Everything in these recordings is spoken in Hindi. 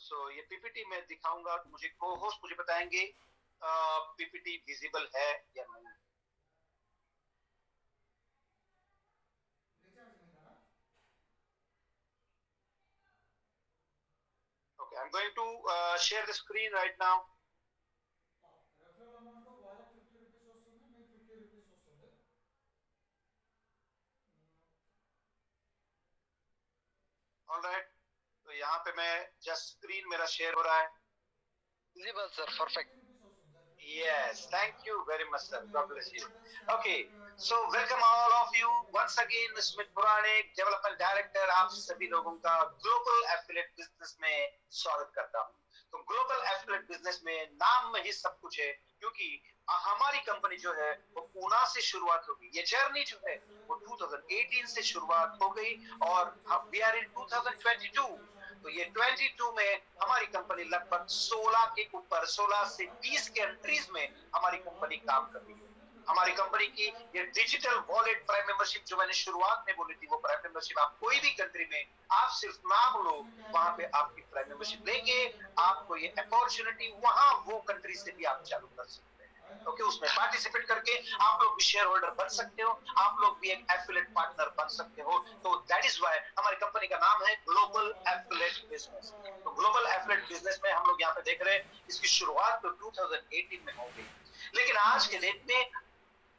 ये पीपीटी मैं दिखाऊंगा, मुझे को होस्ट मुझे बताएंगे पीपीटी विजिबल है या नहीं। Okay, I am going to share the screen right now. Alright, तो यहाँ पे मैं जस्ट स्क्रीन मेरा शेयर हो रहा है। Visible, sir. Perfect. Yes, thank you very much, sir. God bless you. Okay, so welcome all of you once again, Smit Puranik, development director, आप सभी लोगों का ग्लोबल एफिलिएट बिजनेस में स्वागत करता हूं। तो ग्लोबल एफिलिएट बिजनेस में नाम में ही सब कुछ है, क्योंकि हमारी कंपनी जो है वो पूना से शुरुआत होगी। ये जर्नी जो है वो 2018 से शुरुआत हो गई और वी आर इन 2022। तो ये 22 में हमारी कंपनी लगभग 16 के ऊपर 16 से 20 कंट्रीज में हमारी कंपनी काम कर रही है। हमारी कंपनी की ये डिजिटल वॉलेट प्राइम मेंबरशिप जो मैंने शुरुआत में बोली थी, वो प्राइम मेंबरशिप आप कोई भी कंट्री में आप सिर्फ नाम लो, वहां पे आपकी प्राइम मेंबरशिप लेके आपको ये अपॉर्चुनिटी वहां वो कंट्री से भी आप चालू कर सकते हैं। ओके, उसमें पार्टिसिपेट करके आप लोग भी शेयर होल्डर बन सकते हो, आप लोग भी एक एफिलिएट पार्टनर बन सकते हो। तो दैट इज व्हाई हमारी कंपनी का नाम है ग्लोबल एफिलिएट बिजनेस। तो ग्लोबल एफिलिएट बिजनेस में हम लोग यहाँ पे देख रहे हैं, इसकी शुरुआत तो 2018 में हो गई, लेकिन आज के डेट में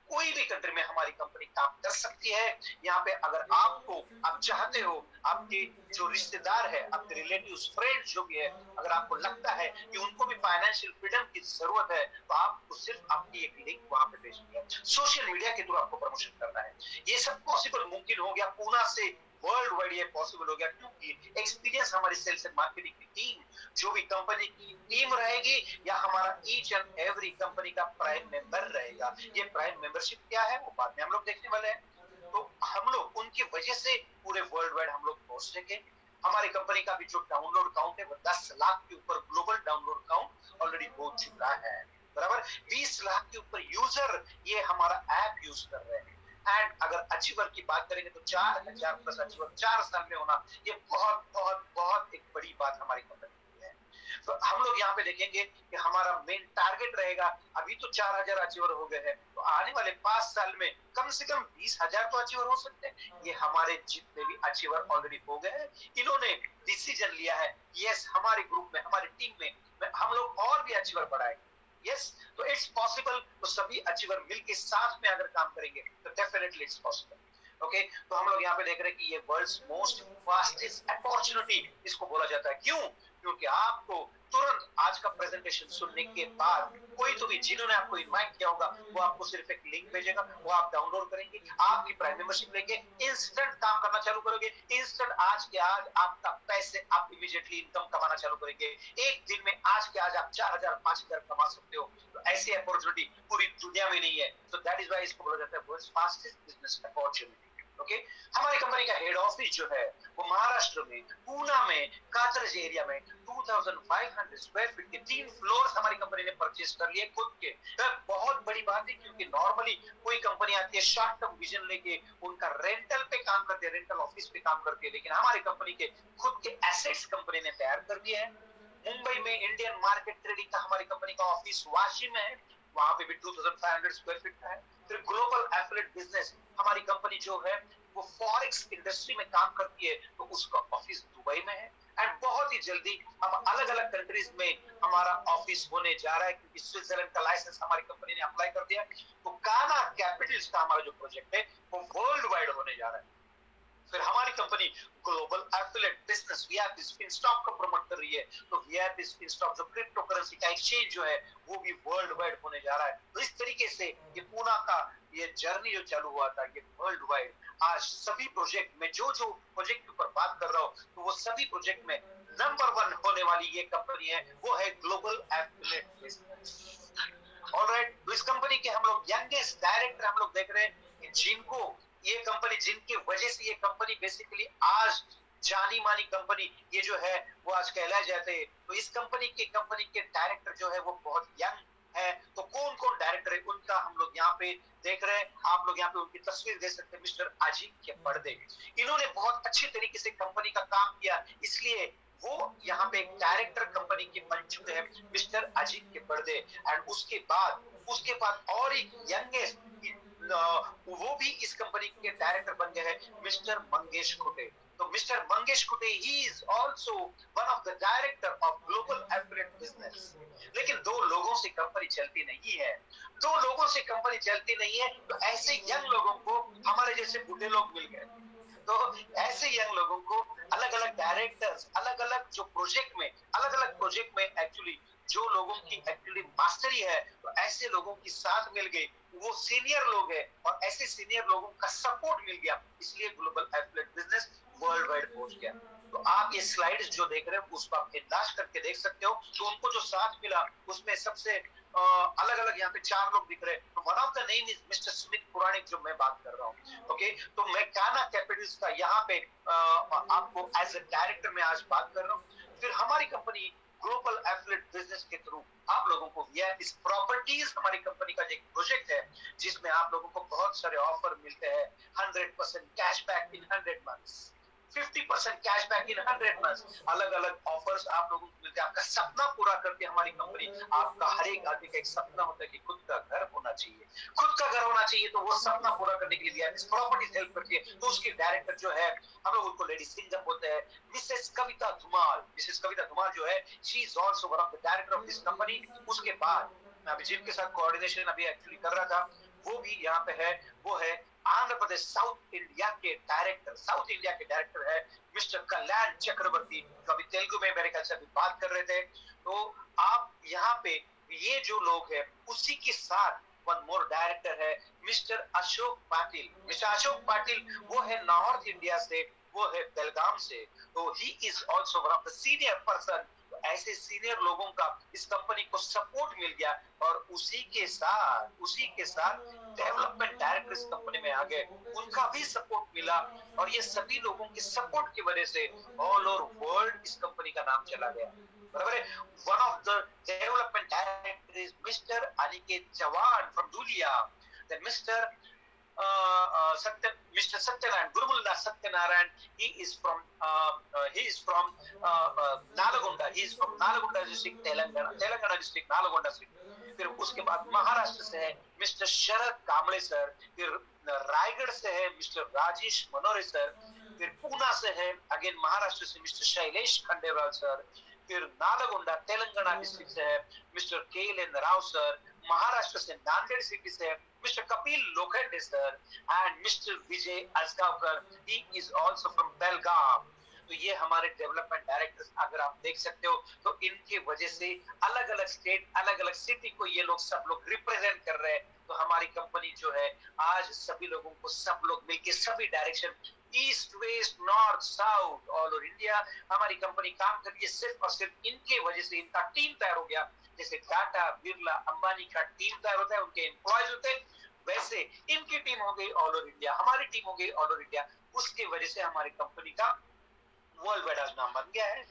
कोई भी कंट्री में हमारी कंपनी काम कर सकती है। यहाँ पे अगर आप चाहते हो, आपके जो रिश्तेदार है, आपके रिलेटिव्स, फ्रेंड्स जो भी है, अगर आपको लगता है कि उनको भी फाइनेंशियल फ्रीडम की जरूरत है, तो आपको सिर्फ आपकी एक लिंक वहां पे भेजनी है, सोशल मीडिया के थ्रू आपको प्रमोशन करना है। ये सब पॉसिबल मुमकिन हो गया पूना से, वर्ल्ड वाइड ये पॉसिबल हो गया, क्योंकि एक्सपीरियंस हमारी सेल्स एंड मार्केटिंग की टीम, जो भी कंपनी की टीम रहेगी या हमारा ईच एंड एवरी कंपनी का प्राइम मेंबर रहेगा। ये प्राइम मेंबरशिप क्या है वो बाद में हम लोग देखने वाले हैं। तो हम लोग उनकी वजह से पूरे वर्ल्ड वाइड हम लोग पहुंच सके। हमारी कंपनी का भी जो डाउनलोड काउंट है वो 10 लाख के ऊपर ग्लोबल डाउनलोड काउंट ऑलरेडी हो चुका है, बराबर। 20 लाख के ऊपर यूजर ये हमारा ऐप यूज कर रहे हैं। एंड अगर अचीवर की बात करेंगे तो 4000 प्लस अचीवर 4 साल में होना, ये बहुत बहुत बहुत एक बड़ी बात हमारी कंपनी की है। तो हम लोग यहाँ पे देखेंगे कि हमारा मेन टारगेट रहेगा, अभी तो 4000 अचीवर हो गए हैं, तो आने वाले 5 साल में कम से कम 20,000 तो अचीवर हो सकते हैं। ये हमारे जितने भी अचीवर ऑलरेडी हो गए हैं, इन्होंने डिसीजन लिया है, यस हमारे ग्रुप में, हमारी टीम में हम लोग और भी अचीवर बढ़ाएंगे। यस, तो इट्स पॉसिबल। तो सभी अचीवर मिलके साथ में अगर काम करेंगे तो डेफिनेटली इट्स पॉसिबल। ओके, तो हम लोग यहाँ पे देख रहे हैं कि ये वर्ल्ड्स मोस्ट फास्टेस्ट अपॉर्चुनिटी इसको बोला जाता है। क्यों? क्योंकि आपको तुरंत आज का प्रेजेंटेशन सुनने के बाद कोई तो भी जिन्होंने आपको इनवाइट किया होगा, वो आपको सिर्फ एक लिंक भेजेगा, वो आप डाउनलोड करेंगे, आपकी प्राइम मेंबरशिप लेके इंस्टेंट काम करना चालू करोगे। इंस्टेंट आज के आज आपका पैसे, आप इमीडिएटली इनकम कमाना चालू करेंगे। एक दिन में आज के आज आप 4000 5000 कमा सकते हो। तो ऐसी अपॉर्चुनिटी पूरी दुनिया में नहीं है। तो दैट इज व्हाई इसको बोला जाता है world's fastest business opportunity. Okay, हमारी कंपनी का हेड ऑफिस जो है वो महाराष्ट्र में पूना में कात्रज एरिया में 2500 स्क्वायर फीट के 3 फ्लोर्स हमारी कंपनी ने परचेज कर लिए खुद के। बहुत बड़ी बात है, क्योंकि नॉर्मली कोई कंपनी आती है शॉर्ट टर्म विजन लेके, उनका रेंटल पे काम करते हैं, रेंटल ऑफिस पे काम करते हैं, लेकिन हमारी कंपनी के खुद के एसेट्स कंपनी ने तैयार कर दिए हैं। मुंबई में इंडियन मार्केट ट्रेडिंग का हमारी कंपनी का ऑफिस वाशी में है, वहां पे भी 2500 स्क्वायर फीट का है। फिर ग्लोबल एफिलिएट बिजनेस हमारी कंपनी जो है वो फॉरेक्स इंडस्ट्री में काम करती है, तो उसका ऑफिस दुबई में है। एंड बहुत ही जल्दी हम अलग अलग कंट्रीज में हमारा ऑफिस होने जा रहा है, क्योंकि स्विट्जरलैंड का लाइसेंस हमारी कंपनी ने अप्लाई कर दिया। तो गाना कैपिटल्स का हमारा जो प्रोजेक्ट है वो वर्ल्ड वाइड होने जा रहा है। फिर हमारी company global affiliate business VIP spin stock को प्रमोट कर रही है। तो वीआईपी स्पिन स्टॉक जो क्रिप्टो करेंसी का एक्सचेंज जो है वो भी वर्ल्ड वाइड होने जा रहा है। तो इस तरीके से ये पूना का ये जर्नी जो चालू हुआ था, ये वर्ल्ड वाइड आज सभी प्रोजेक्ट में, जो जो प्रोजेक्ट के ऊपर बात कर रहा हूँ, तो वो सभी प्रोजेक्ट में नंबर 1 होने वाली ये कंपनी है, वो है ग्लोबल एफिलिएट बिजनेस। ऑलराइट, तो इस कंपनी के हम लोग यंगेस्ट डायरेक्टर हम लोग देख रहे हैं, जिनको ये कंपनी, जिनकी वजह से ये कंपनी बेसिकली आज जानी मानी कंपनी ये जो है वो आज कहलाए जाते हैं। तो इस कंपनी के डायरेक्टर जो है वो बहुत यंग है। तो कौन कौन डायरेक्टर है उनका हम लोग यहाँ पे देख रहे हैं। आप लोग यहाँ पे उनकी तस्वीर देख सकते हैं, मिस्टर अजिंक्य पर्दे। इन्होंने बहुत अच्छे तरीके से कंपनी का काम किया, इसलिए वो यहाँ पे एक डायरेक्टर कंपनी के बन चुके हैं मिस्टर अजीत के पर्दे। एंड उसके बाद और एक यंगेस्ट वो भी इस कंपनी के डायरेक्टर बन गए हैं मिस्टर मंगेश खुटे। तो mister Mangesh Khute he is also one of the director of global affiliate business. लेकिन दो लोगों से कंपनी चलती नहीं है, दो लोगों से कंपनी चलती नहीं है, तो ऐसे यंग लोगों को हमारे जैसे बूढ़े लोग मिल गए। तो ऐसे यंग लोगों को अलग अलग डायरेक्टर्स, अलग अलग जो प्रोजेक्ट में, अलग अलग प्रोजेक्ट में एक्चुअली जो लोगों की एक्चुअली मास्टरी है, तो ऐसे लोगों की साथ मिल गई, वो सीनियर लोग हैं और ऐसे सीनियर लोगों का सपोर्ट मिल गया, इसलिए global affiliate business world wide पहुंच गया। तो आप ये स्लाइड्स जो देख रहे हो उसको आप इंदाज करके देख सकते हो। तो उनको जो साथ मिला उसमें सबसे अलग अलग यहाँ पे 4 लोग दिख रहे हैं। One of the name is mister Smith Puranik, जो मैं बात कर रहा हूँ। ओके, तो मैं काना कैपिटल्स का यहाँ पे आपको एज ए डायरेक्टर में आज बात कर रहा हूँ। फिर हमारी कंपनी ग्लोबल एफिलिएट बिजनेस के थ्रू आप लोगों को वीआईपी प्रॉपर्टीज, हमारी कंपनी का एक प्रोजेक्ट है जिसमें आप लोगों को बहुत सारे ऑफर मिलते हैं। 100% कैशबैक इन 100 मंथ्स, 50% कैशबैक इन 100 मंथ्स, अलग अलग ऑफर्स आप लोगों को मिलते हैं। आपका सपना पूरा करती है हमारी कंपनी। आपका हर एक आदमी का एक सपना होता है कि खुद का घर होना चाहिए, खुद का घर होना चाहिए। तो वो सपना पूरा करने के लिए प्रॉपर्टीज हेल्प करती है। तो उसकी डायरेक्टर जो है, हम लोग उनको लेडी सिंगर बोलते हैं, मिसेस कविता धुमाल। मिसेस कविता धुमाल जो है, she is also one of the director of this company. उसके बाद मैं अभी जिनके साथ कोऑर्डिनेशन अभी एक्चुअली कर रहा था, वो भी यहाँ पे है, वो है आंध्र प्रदेश साउथ इंडिया के डायरेक्टर, साउथ इंडिया के डायरेक्टर है मिस्टर कल्याण चक्रवर्ती, जो अभी तेलुगु में मेरे ख्याल से अभी बात कर रहे थे। तो आप यहाँ पे ये जो लोग हैं, उसी के साथ वन मोर डायरेक्टर है मिस्टर अशोक पाटिल। मिस्टर अशोक पाटिल वो है नॉर्थ इंडिया से, वो है बेलगाम से। तो ही is also one of the senior person. ऐसे सीनियर लोगों का इस कंपनी को सपोर्ट मिल गया और उसी के साथ डेवलपमेंट डायरेक्टर इस कंपनी में आ गए, उनका भी सपोर्ट मिला। और ये सभी लोगों के सपोर्ट की वजह से ऑल ओवर वर्ल्ड इस कंपनी का नाम चला गया। बराबर है। One of the development director is mister Aniket Chauhan from Dhulia. Mister Mr. Satyanarayan, Gurumullah Satyanarayan, he is from Nalgonda. He is from Nalgonda district, Telangana district, Nalgonda district. फिर उसके बाद महाराष्ट्र से है मिस्टर शरद कांबळे सर, फिर रायगढ़ से है मिस्टर राजेश मनोरे सर, फिर पूना से है अगेन महाराष्ट्र से मिस्टर शैलेश खंडेवाल सर, फिर नालगोंडा तेलंगाना डिस्ट्रिक्ट से है mister KLN Rao sir, Maharashtra से नांदेड़ सिटी से mister Kapil Lokhande sir and mister Vijay Ajgaonkar, he is also from Belgaum. तो ये हमारे डेवलपमेंट डायरेक्टर्स अगर आप देख सकते हो, तो इनके वजह से अलग अलग स्टेट, अलग अलग सिटी को ये लोग सब लोग रिप्रेजेंट कर रहे हैं। तो हमारी कंपनी जो है आज सभी लोगों को, सब लोग मिलकर सभी direction, east west north south all over India हमारी कंपनी काम कर रही है। सिर्फ और सिर्फ इनके वजह से इनका टीम तैयार हो गया। जैसे टाटा बिरला अंबानी का टीम तैयार होता है, उनके एम्प्लॉयज होते हैं, वैसे इनकी टीम हो गई ऑल ओवर इंडिया, हमारी टीम हो गई ऑल ओवर इंडिया। उसके वजह से हमारी कंपनी का वर्ल्ड वाइड आज नाम बन गया है।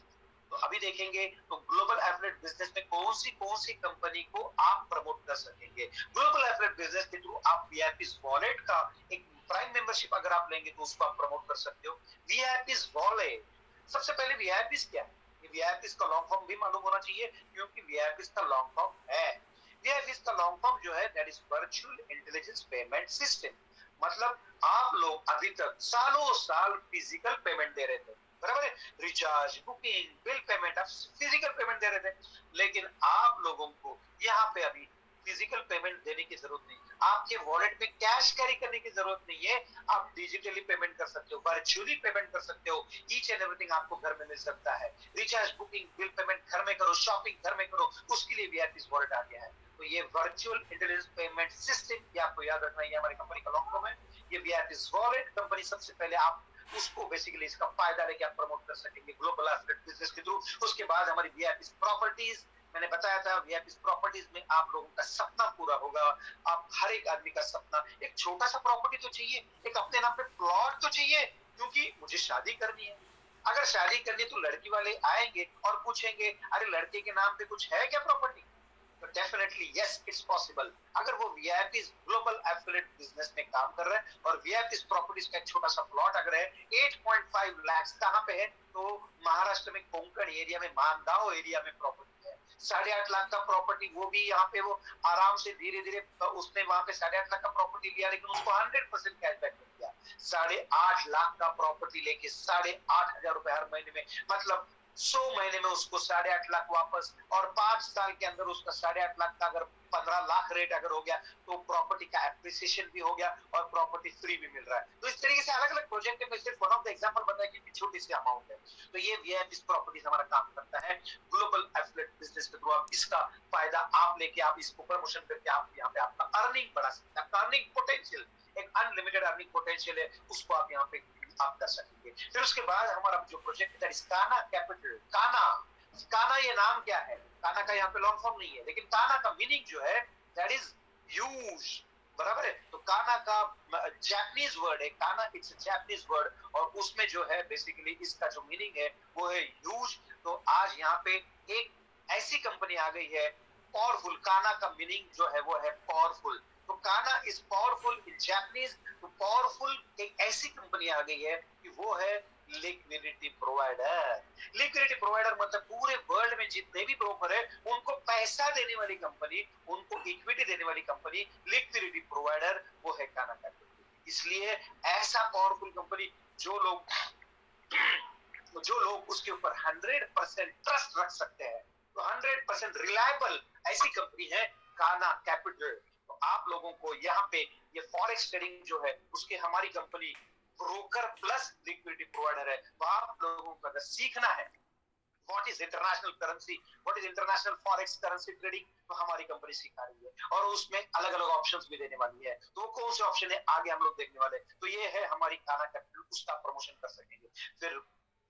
तो अभी देखेंगे तो ग्लोबल एफिलिएट बिजनेस में कौन सी कंपनी को आप प्रमोट कर सकेंगे। ग्लोबल एफिलिएट बिजनेस के थ्रू आप वीआईपीज वॉलेट का एक प्राइम मेंबरशिप अगर आप लेंगे तो उसको आप प्रमोट कर सकते हो। वीआईपीज वॉलेट, सबसे पहले वीआईपीज क्या है, वीआईपीज का लॉन्ग फॉर्म भी मालूम होना चाहिए, क्योंकि वीआईपीज का लॉन्ग फॉर्म है, वीआईपीज का लॉन्ग फॉर्म जो है that is virtual intelligence payment system. मतलब आप लोग अभी तक सालों साल फिजिकल पेमेंट दे रहे थे, बराबर है, रिचार्ज, बुकिंग, बिल पेमेंट, आप फिजिकल पेमेंट दे रहे थे। लेकिन आप लोगों को यहाँ पे अभी फिजिकल पेमेंट देने की जरूरत नहीं, आपके वॉलेट में कैश कैरी करने की जरूरत नहीं है, आप डिजिटली पेमेंट कर सकते हो, वर्चुअली पेमेंट कर सकते हो। ईच एंड एवरीथिंग आपको घर में मिल सकता है। रिचार्ज, बुकिंग, बिल पेमेंट घर में करो, शॉपिंग घर में करो, उसके लिए वीआईपीज वॉलेट आ गया है। तो ये वर्चुअल इंटेलिजेंस पेमेंट सिस्टम, ये आपको याद रखना है, हमारी कंपनी का लॉन्ग फॉर्म है। ये वीआईपीज वॉलेट कंपनी सबसे पहले आप उसको बेसिकली इसका फायदा लेके आप प्रमोट कर सकेंगे ग्लोबल एफिलिएट बिजनेस के थ्रू। उसके बाद हमारी वीआईपी प्रॉपर्टीज, मैंने बताया था वीआईपी प्रॉपर्टीज में आप लोगों का सपना पूरा होगा। आप हर एक आदमी का सपना, एक छोटा सा प्रॉपर्टी तो चाहिए, एक अपने नाम पे प्लॉट तो चाहिए, क्योंकि मुझे शादी करनी है। अगर शादी करनी है तो लड़की वाले आएंगे और पूछेंगे अरे लड़के के नाम पे कुछ है क्या प्रॉपर्टी, तो डेफिनेटली यस इट्स पॉसिबल। अगर वो वीआईपीज ग्लोबल एफिलिएट बिजनेस में काम कर रहे हैं और वीआईपीज प्रॉपर्टीज का एक छोटा सा प्लॉट अगर है 8.5 लाख, कहां पे है, तो महाराष्ट्र में कोंकण एरिया में मानगांव एरिया में प्रॉपर्टी है 8.5 लाख का प्रॉपर्टी, वो भी यहाँ पे वो आराम से धीरे धीरे उसने वहां पे 8.5 लाख का प्रॉपर्टी लिया, लेकिन उसको 100% कैशबैक मिल गया। 8.5 लाख का प्रॉपर्टी लेके 8,500 रुपए हर महीने में, मतलब 100 महीने में उसको 8.5 लाख वापस, और 5 साल के अंदर उसका 8.5 लाख का अगर 15 लाख रेट अगर हो गया तो प्रॉपर्टी का एप्रिसिएशन भी हो गया और प्रॉपर्टी फ्री भी मिल रहा है। तो इस तरीके से अलग अलग प्रोजेक्ट में सिर्फ वन ऑफ द एग्जांपल बताया कि छोटी सी अमाउंट है। तो ये वीआईपी प्रॉपर्टीज हमारा काम करता है ग्लोबल एफिलिएट बिजनेस के थ्रू। आप इसका फायदा आप लेके आप इसको प्रमोशन करके आप यहाँ पे आपका अर्निंग बढ़ा सकते हैं। आपका अर्निंग पोटेंशियल एक अनलिमिटेड अर्निंग पोटेंशियल है, उसको आप यहाँ पे आप कर सकेंगे। फिर उसके बाद हमारा जो प्रोजेक्ट है काना कैपिटल। काना, काना ये नाम क्या है? काना का यहाँ पे लॉन्ग फॉर्म नहीं है, लेकिन काना का मीनिंग जो है दैट इज ह्यूज, बराबर है। तो काना का जापानीज वर्ड है, काना इट्स जापानीज वर्ड, और उसमें जो है बेसिकली इसका जो मीनिंग है वो है ह्यूज। तो आज यहाँ पे एक ऐसी कंपनी आ गई है पावरफुल। काना का मीनिंग जो है वो है पावरफुल। तो काना इज पावरफुल इन जापानीज। तो पावरफुल एक ऐसी कंपनी आ गई है कि वो है लिक्विडिटी प्रोवाइडर। लिक्विडिटी प्रोवाइडर मतलब पूरे वर्ल्ड में जितने भी ब्रोकर है उनको पैसा देने वाली कंपनी, उनको इक्विटी देने वाली कंपनी, लिक्विडिटी प्रोवाइडर, वो है काना कैपिटल। इसलिए ऐसा पावरफुल कंपनी जो लोग उसके ऊपर 100% ट्रस्ट रख सकते हैं, तो 100% रिलायबल ऐसी कंपनी है काना कैपिटल। तो आप लोगों को यहाँ पे ये फॉरेक्स ट्रेडिंग जो है उसके हमारी company broker plus liquidity provider है। तो आप लोगों को अगर सीखना है what is international currency, what is international forex currency trading, तो हमारी कंपनी सिखा रही है और उसमें अलग अलग ऑप्शंस भी देने वाली है। तो कौन से ऑप्शन है आगे हम लोग देखने वाले। तो ये है हमारी काना कैपिटल, उसका प्रमोशन कर सकेंगे। फिर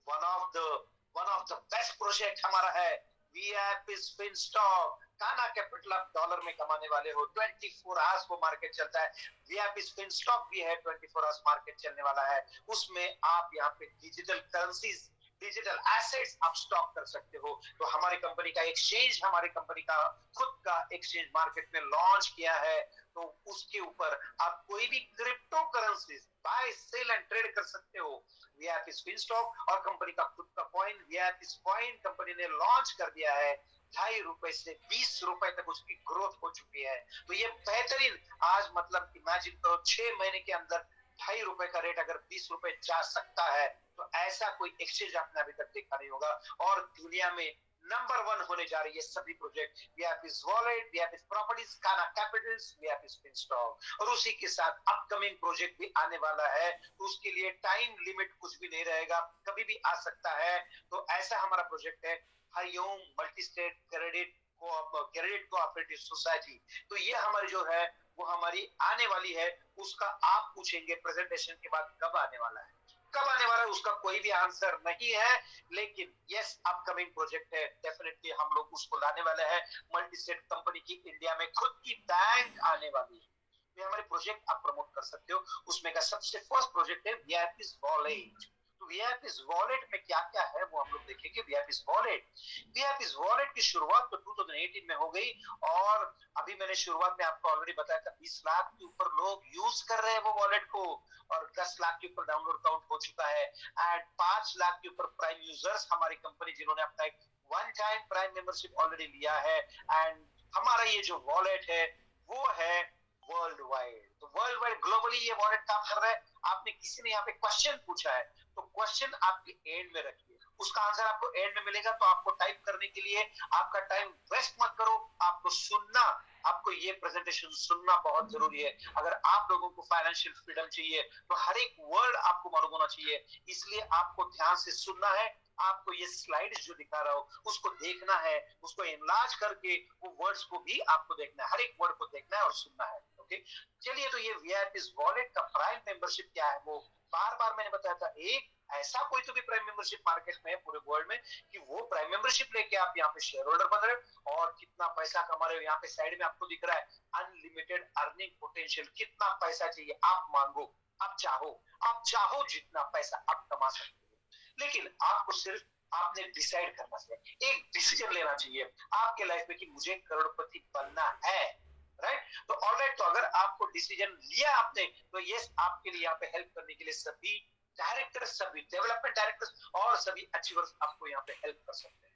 one of the best project हमारा है वीआईपी फिनस्टॉक। काना कैपिटल आप डॉलर में कमाने वाले हो, 24 आवर्स वो मार्केट चलता है। वीआईपी फिनस्टॉक भी है, 24 आवर्स मार्केट चलने वाला है। उसमें आप यहाँ पे डिजिटल करेंसीज, डिजिटल एसेट्स आप स्टॉक कर सकते हो। तो हमारी कंपनी का एक्सचेंज, हमारी कंपनी का खुद का एक्सचेंज मार्केट में लॉन्च किया है। तो उसके ऊपर आप कोई भी crypto currencies buy sell and trade कर सकते हो। वीआईपी फिनस्टॉक और कंपनी का खुद का कॉइन वीआईपी कॉइन कंपनी ने लॉन्च कर दिया है। 2.5 रुपए से 20 रुपए तक उसकी ग्रोथ हो चुकी है। तो ये बेहतरीन, आज मतलब इमेजिन करो 6 महीने के अंदर 2.5 रुपए का रेट अगर 20 रुपए जा सकता है, तो ऐसा कोई एक्सचेंज आपने अभी तक देखा नहीं होगा। और दुनिया में नंबर 1 होने जा रही है सभी project, VIP wallet, VIP properties, काना कैपिटल्स, वीआईपी फिनस्टॉक। और उसी के साथ अपकमिंग प्रोजेक्ट भी आने वाला है। तो उसके लिए टाइम लिमिट कुछ भी नहीं रहेगा, कभी भी आ सकता है। तो ऐसा हमारा प्रोजेक्ट है Hariom multi state credit cooperative society. तो ये हमारी जो है वो हमारी आने वाली है। उसका आप पूछेंगे प्रेजेंटेशन के बाद कब आने वाला है, कब आने वाला है, उसका कोई भी आंसर नहीं है। लेकिन यस अपकमिंग प्रोजेक्ट है, डेफिनेटली हम लोग उसको लाने वाले हैं। मल्टी स्टेट कंपनी की इंडिया में खुद की बैंक आने वाली है। ये हमारे प्रोजेक्ट आप प्रमोट कर सकते हो। उसमें का सबसे फर्स्ट प्रोजेक्ट है वीआईपी वॉलेट। तो वीआईपी वॉलेट में क्या क्या है वो हम लोग देखेंगे। वीआईपी वॉलेट की शुरुआत तो 2018 में हो गई, और अभी मैंने शुरुआत में आपको ऑलरेडी बताया था 20 लाख के ऊपर लोग यूज कर रहे हैं वो वॉलेट को, और 10 लाख के ऊपर डाउनलोड काउंट हो चुका है। एंड 5 लाख के ऊपर प्राइम यूजर्स हमारी कंपनी जिन्होंने अपना एक one time prime membership already लिया है। एंड हमारा ये जो वॉलेट है वो है वर्ल्ड वाइड। तो वर्ल्ड वाइड ग्लोबली ये वॉलेट काम कर रहा है। आपने किसी ने यहाँ पे क्वेश्चन पूछा है, तो क्वेश्चन आपके एंड में रखिए, उसका आंसर आपको एंड में मिलेगा। तो आपको टाइप करने के लिए आपका टाइम वेस्ट मत करो, आपको सुनना, आपको ये प्रेजेंटेशन सुनना बहुत जरूरी है। अगर आप लोगों को फाइनेंशियल फ्रीडम चाहिए तो हर एक वर्ड आपको मालूम होना चाहिए, इसलिए आपको ध्यान से सुनना है। आपको ये स्लाइड जो दिखा रहा हूं उसको देखना है, उसको एनलार्ज करके वो वर्ड्स को भी आपको देखना है, हर एक वर्ड को देखना है और सुनना है। ओके, चलिए। तो ये वीआईपी वॉलेट का प्राइम मेंबरशिप क्या है वो बार बार मैंने बताया था। एक ऐसा कोई तो भी प्राइम मेंबरशिप मार्केट में है पूरे वर्ल्ड में कि वो प्राइम मेंबरशिप लेके आप यहाँ पे शेयर होल्डर बन रहे हो और कितना पैसा कमा रहे हो। यहाँ पे साइड में आपको दिख रहा है अनलिमिटेड अर्निंग पोटेंशियल। कितना पैसा चाहिए आप मांगो, आप चाहो जितना पैसा आप कमा सकते हो। लेकिन आपको सिर्फ आपने डिसाइड करना चाहिए, एक डिसीजन लेना चाहिए आपके लाइफ में कि मुझे करोड़पति बनना है। राइट, तो ऑलराइट। तो अगर आपको डिसीजन लिया आपने, तो यस आपके लिए यहाँ पे हेल्प करने के लिए सभी डायरेक्टर सभी डेवलपमेंट डायरेक्टर्स और सभी अचीवर्स आपको यहाँ पे हेल्प कर सकते हैं।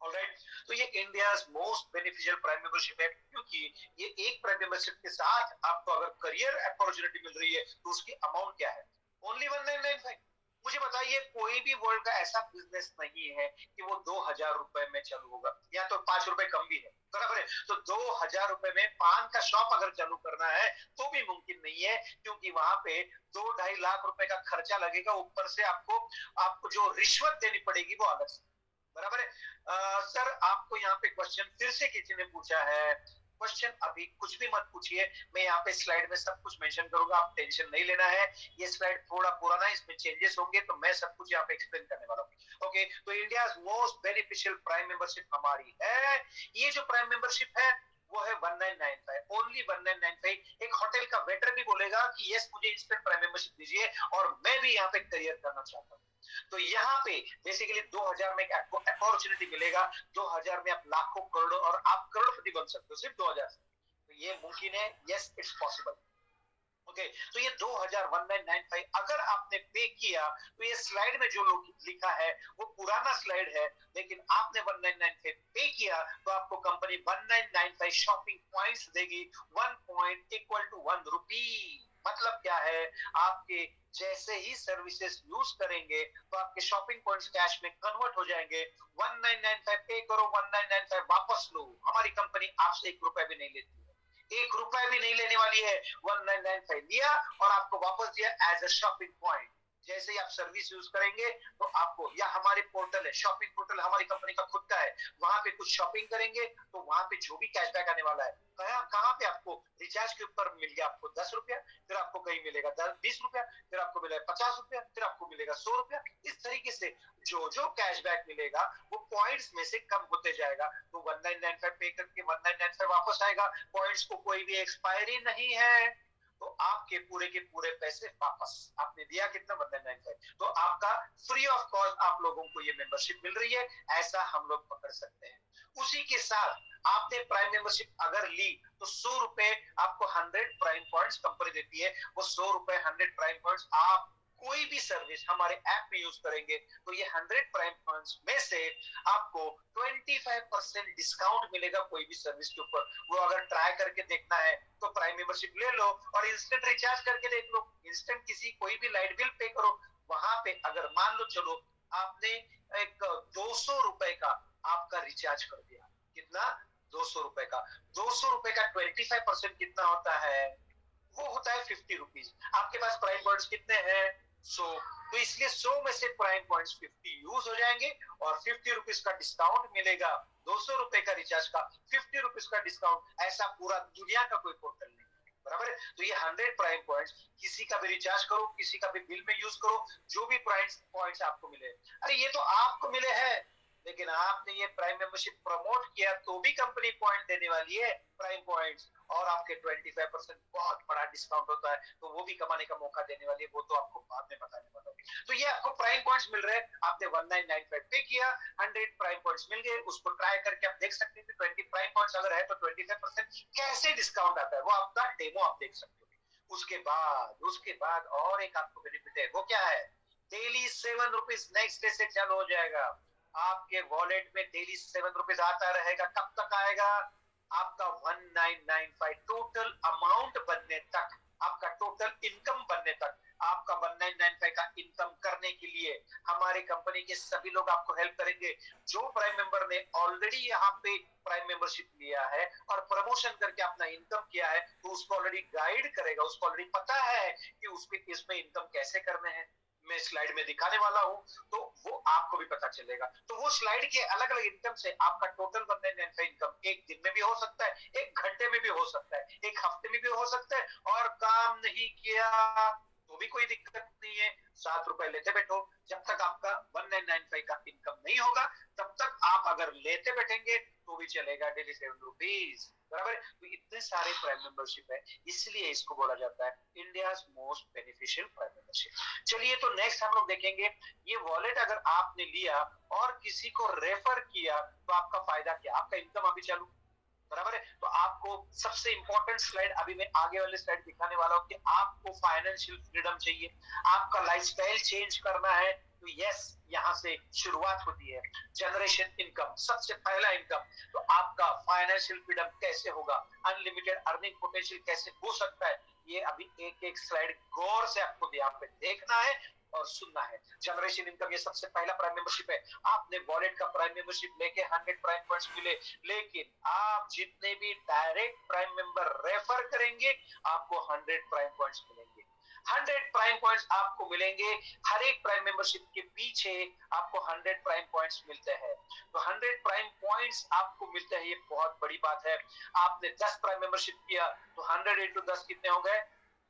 ऑलराइट, तो ये India most beneficial prime membership है, क्योंकि ये एक प्राइम मेंबरशिप के साथ आपको अगर करियर अपॉर्चुनिटी मिल रही है तो उसकी अमाउंट क्या है, ओनली 1995। मुझे बताइए कोई भी वर्ल्ड का ऐसा बिजनेस नहीं है कि वो 2000 रुपए में चालू होगा, या तो 5 रुपए कम भी है, बराबर है। तो 2000 रुपए में पान का शॉप अगर चालू करना है तो भी मुमकिन नहीं है, क्योंकि वहां पे 2-2.5 लाख रुपए का खर्चा लगेगा, ऊपर से आपको आपको जो रिश्वत देनी पड़ेगी वो अलग से, बराबर है। सर आपको यहाँ पे क्वेश्चन फिर से किसी ने पूछा है, क्वेश्चन अभी कुछ भी मत पूछिए, मैं यहाँ पे स्लाइड में सब कुछ मेंशन करूंगा, आप टेंशन नहीं लेना है। ये स्लाइड थोड़ा पुराना है, इसमें चेंजेस होंगे तो मैं सब कुछ यहाँ पे एक्सप्लेन करने वाला हूँ। ओके, तो India most beneficial prime membership हमारी है। ये जो प्राइम मेंबरशिप है वो है 1995, ओनली 1995। एक होटल का वेटर भी बोलेगा कि यस मुझे इंस्टेंट प्राइम मेंबरशिप दीजिए और मैं भी यहाँ पे करियर करना चाहता हूँ। तो यहाँ पे बेसिकली 2000 में आपको अपॉर्चुनिटी मिलेगा, 2000 में आप लाखों करोड़ों और आप करोड़पति बन सकते हो सिर्फ 2000 से। तो ये मुमकिन है, यस इट्स पॉसिबल। ओके, तो ये 2000 1995 अगर आपने पे किया तो ये स्लाइड में जो लिखा है वो पुराना स्लाइड है, लेकिन आपने 1995 पे किया तो आपको कंपनी 1995 शॉपिंग पॉइंट्स देगी, 1 पॉइंट इक्वल टू 1 रुपी। मतलब क्या है, आपके जैसे ही सर्विसेज यूज करेंगे तो आपके शॉपिंग पॉइंट्स कैश में कन्वर्ट हो जाएंगे। 1995 पे करो, 1995 वापस लो, हमारी कंपनी आपसे 1 रुपए भी नहीं लेती है, 1 रुपए भी नहीं लेने वाली है। 1995 लिया और आपको वापस दिया एज अ शॉपिंग पॉइंट। जैसे ही आप सर्विस यूज करेंगे तो आपको, या हमारे पोर्टल है, शॉपिंग पोर्टल हमारी कंपनी का खुद का है, वहां पे कुछ शॉपिंग करेंगे तो वहां पे जो भी कैशबैक आने वाला है, कहां पे आपको रिचार्ज के ऊपर मिल गया आपको 10 रुपया, फिर आपको कहीं मिलेगा 20 रुपया, फिर आपको मिलेगा 50 रुपया, फिर आपको मिलेगा 100 रुपया। इस तरीके से जो जो कैशबैक मिलेगा वो पॉइंट्स में से कम होते जाएगा। तो 1995 पे करके 1995 वापस आएगा, पॉइंट्स को कोई भी एक्सपायरी नहीं है, तो आपके पूरे के पूरे पैसे वापस। आपने दिया कितना, 1995, तो आपका फ्री ऑफ कॉस्ट आप लोगों को ये मेंबरशिप मिल रही है, ऐसा हम लोग पकड़ सकते हैं। उसी के साथ आपने प्राइम मेंबरशिप अगर ली तो 100 रुपए आपको 100 प्राइम पॉइंट्स कंपनी देती है। वो 100 रुपए 100 प्राइम पॉइंट्स आप कोई भी सर्विस हमारे ऐप में यूज करेंगे तो ये 100 प्राइम पॉइंट्स में से आपको 25% डिस्काउंट मिलेगा कोई भी सर्विस के ऊपर। वो अगर ट्राई करके देखना है तो प्राइम मेंबरशिप ले लो और इंस्टेंट रिचार्ज करके देख लो, इंस्टेंट किसी कोई भी लाइट बिल पे करो। वहां पे अगर मान लो चलो आपने एक 200 रुपए का आपका रिचार्ज कर दिया, कितना, 200 रुपए का, 200 रुपए का 25% कितना होता है, वो होता है 50 रुपीज। आपके पास प्राइम पॉइंट्स कितने हैं, 100, तो इसलिए 100 में से प्राइम पॉइंट्स 50 यूज हो जाएंगे और 50 रुपीज का डिस्काउंट मिलेगा। 200 रुपए का रिचार्ज का 50 रुपीज का डिस्काउंट, ऐसा पूरा दुनिया का कोई पोर्टल नहीं, बराबर है। तो ये 100 प्राइम पॉइंट्स किसी का भी रिचार्ज करो, किसी का भी बिल में यूज करो, जो भी प्राइम पॉइंट्स आपको मिले, अरे ये तो आपको मिले हैं, लेकिन आपने ये प्राइम मेंबरशिप प्रमोट किया तो भी कंपनी पॉइंट देने वाली है, प्राइम पॉइंट्स, और आपके 25% बहुत बड़ा डिस्काउंट होता है, तो वो भी कमाने का मौका देने वाली है, वो तो आपको बाद में बताने वाला हूं। तो ये आपको प्राइम पॉइंट्स मिल रहे हैं, आपने 1995 पे किया, 100 प्राइम पॉइंट्स मिल गए, उसको ट्राई करके आप देख सकते हैं कि 20 प्राइम पॉइंट्स अगर है तो 25% कैसे डिस्काउंट आता है, वो आपका डेमो आप देख सकते हो। उसके बाद और एक आपको बेनिफिट है, वो क्या है, डेली 7 रुपीज नेक्स्ट डे से चालू हो जाएगा। आपके वॉलेट में डेली 7 रुपीज आता रहेगा। कब तक आएगा, आपका 1995 टोटल अमाउंट बनने तक, आपका टोटल इनकम बनने तक। आपका 1995 का इनकम करने के लिए हमारे कंपनी के सभी लोग आपको हेल्प करेंगे। जो प्राइम मेंबर ने ऑलरेडी यहाँ पे प्राइम मेंबरशिप लिया है और प्रमोशन करके अपना इनकम किया है, तो उसको ऑलरेडी गाइड करेगा, उसको ऑलरेडी पता है कि उसके इसमें इनकम कैसे करने हैं, मैं स्लाइड में दिखाने वाला हूं, तो वो आपको भी पता चलेगा। तो वो स्लाइड के अलग अलग इनकम से आपका टोटल 1995 इनकम एक दिन में भी हो सकता है, एक घंटे में भी हो सकता है, एक हफ्ते में भी हो सकता है, और काम नहीं किया तो भी कोई दिक्कत नहीं है, 7 रुपए लेते बैठो। जब तक आपका 1995 का इनकम नहीं होगा तब तक आप अगर लेते बैठेंगे तो भी चलेगा, डेली 7 रुपीज, बराबर। तो इतने सारे प्राइम मेंबरशिप है, इसलिए इसको बोला जाता है India most beneficial prime membership. चलिए, तो नेक्स्ट हम लोग देखेंगे, ये वॉलेट अगर आपने लिया और किसी को रेफर किया तो आपका फायदा क्या, आपका इनकम अभी चालू, बराबर है। तो आपको सबसे इंपॉर्टेंट स्लाइड अभी मैं आगे वाले स्लाइड दिखाने वाला हूं कि आपको फाइनेंशियल फ्रीडम चाहिए, आपका लाइफस्टाइल चेंज करना है, तो यस यहां से शुरुआत होती है। जनरेशन इनकम, सबसे पहला इनकम। तो आपका फाइनेंशियल फ्रीडम कैसे होगा, अनलिमिटेड अर्निंग पोटेंशियल कैसे हो सकता है, ये अभी एक एक स्लाइड गौर से आपको यहाँ पे देखना है और सुनना है। जनरेशन इनकम ये सबसे पहला प्राइम मेंबरशिप है। आपने वॉलेट का प्राइम मेंबरशिप लेके 100 प्राइम पॉइंट्स मिले, लेकिन आप जितने भी डायरेक्ट प्राइम मेंबर रेफर करेंगे आपको 100 प्राइम पॉइंट्स मिलेंगे। 100 प्राइम पॉइंट्स आपको मिलेंगे, हर एक प्राइम मेंबरशिप के पीछे आपको 100 प्राइम पॉइंट्स मिलते हैं। तो 100 प्राइम पॉइंट्स आपको मिलते हैं, ये बहुत बड़ी बात है। आपने 10 प्राइम मेंबरशिप किया तो 100 इंटू 10 कितने हो गए,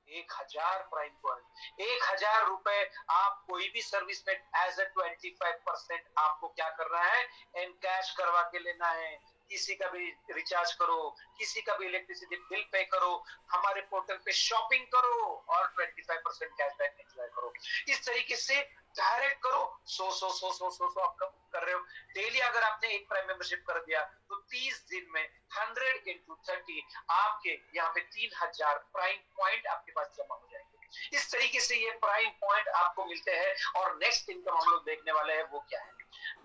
1000 प्राइम पॉइंट। 1000 रुपए आप कोई भी सर्विस में एज ए 25% आपको क्या करना है, एनकैश करवा के लेना है। किसी का भी रिचार्ज करो, किसी का भी इलेक्ट्रिसिटी बिल पे करो, हमारे पोर्टल पे शॉपिंग करो और 25% कैशबैक एंजॉय करो। इस तरीके से डायरेक्ट करो, 100 आप कर रहे हो। डेली अगर आपने एक प्राइम मेंबरशिप कर दिया तो 30 दिन में 100 इंटू 30 आपके यहाँ पे 3000 प्राइम पॉइंट आपके पास जमा हो जाएंगे। इस तरीके से ये प्राइम पॉइंट आपको मिलते हैं। और नेक्स्ट इनकम हम लोग देखने वाले हैं वो क्या है।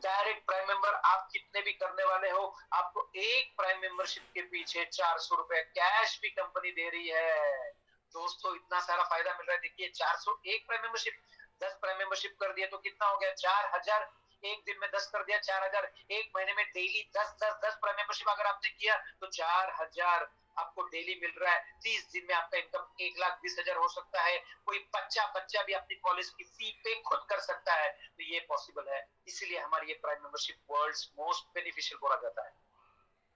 डायरेक्ट प्राइम मेंबर आप कितने भी करने वाले हो, आपको एक प्राइम मेंबरशिप के पीछे 400 रुपए कैश भी कंपनी दे रही है। दोस्तों इतना सारा फायदा मिल रहा है। देखिए 400 एक प्राइम मेंबरशिप, 10 प्राइम मेंबरशिप कर दिया तो कितना हो गया, 4000। एक दिन में 10 कर दिया 4000, एक महीने में डेली 10 प्राइम मेंबरशिप अगर आपने किया तो 4000 आपको डेली मिल रहा है। 30 दिन में आपका इनकम 1,20,000 हो सकता है। कोई बच्चा भी अपनी कॉलेज की फी पे खुद कर सकता है, तो ये पॉसिबल है। इसलिए हमारी ये prime membership world's most beneficial बोला जाता है,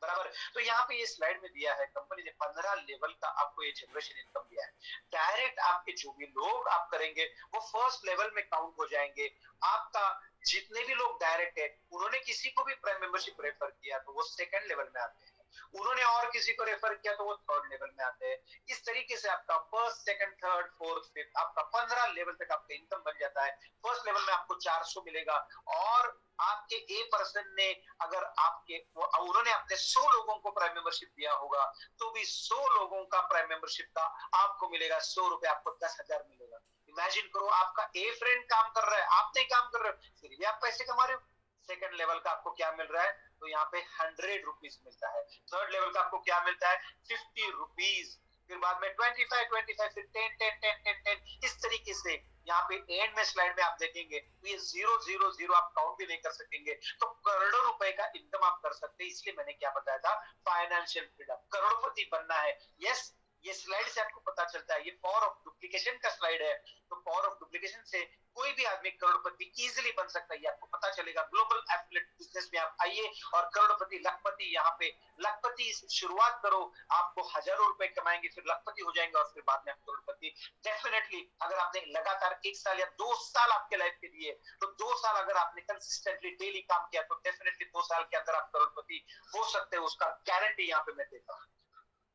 बराबर। तो यहाँ पे ये स्लाइड में दिया है, कंपनी ने 15 लेवल का आपको ये जनरेशन इनकम दिया है। डायरेक्ट आपके जो भी लोग आप करेंगे वो फर्स्ट लेवल में काउंट हो जाएंगे। आपका जितने भी लोग डायरेक्ट है, उन्होंने किसी को भी प्राइम मेंबरशिप रेफर किया तो वो सेकंड लेवल में आते हैं, उन्होंने और किसी को रेफर किया तो वो थर्ड लेवल में आते हैं। इस तरीके से आपका first, second, third, fourth, fifth, आपका 15 लेवल तक आपका इनकम बन जाता है। फर्स्ट लेवल में आपको 400 मिलेगा, और आपके ए पर्सन ने अगर आपके उन्होंने अपने 100 लोगों को प्राइम मेंबरशिप दिया होगा तो भी 100 लोगों का प्राइम मेंबरशिप का आपको मिलेगा 100 रुपए, आपको 10,000 मिलेगा। इमेजिन करो आपका ए फ्रेंड काम कर रहा है, आप नहीं काम कर रहे हो, फिर भी आप पैसे कमा रहे हो। सेकंड लेवल का आपको क्या मिल रहा है, तो यहाँ पे 100 रुपीज मिलता है। थर्ड लेवल का आपको क्या मिलता है, 50 रुपीज। फिर बाद में 25, फिर 10। इस तरीके से यहाँ पे एंड में स्लाइड में आप देखेंगे तो ये 0 आप काउंट भी नहीं कर सकेंगे। तो करोड़ों रुपए का इनकम आप कर सकते हैं। इसलिए मैंने क्या बताया था, फाइनेंशियल फ्रीडम, करोड़पति बनना है। यस, ये स्लाइड से आपको पता चलता है, ये पावर ऑफ डुप्लीकेशन का स्लाइड है। तो पावर ऑफ डुप्लीकेशन से कोई भी आदमी करोड़पति इजीली बन सकता है, ये आपको पता चलेगा। ग्लोबल एफिलिएट बिजनेस में आप आइए और करोड़पति, लखपति, यहाँ पे लखपति शुरुआत करो, आपको हजारों रुपए कमाएंगे, फिर लखपति हो जाएंगे और फिर बाद में आप करोड़पति। डेफिनेटली अगर आपने लगातार 1 साल या 2 साल आपके लाइफ के लिए, तो 2 साल अगर आपने कंसिस्टेंटली डेली काम किया तो डेफिनेटली 2 साल के अंदर आप करोड़पति हो सकते हैं, उसका गारंटी यहाँ पे मैं देता हूँ।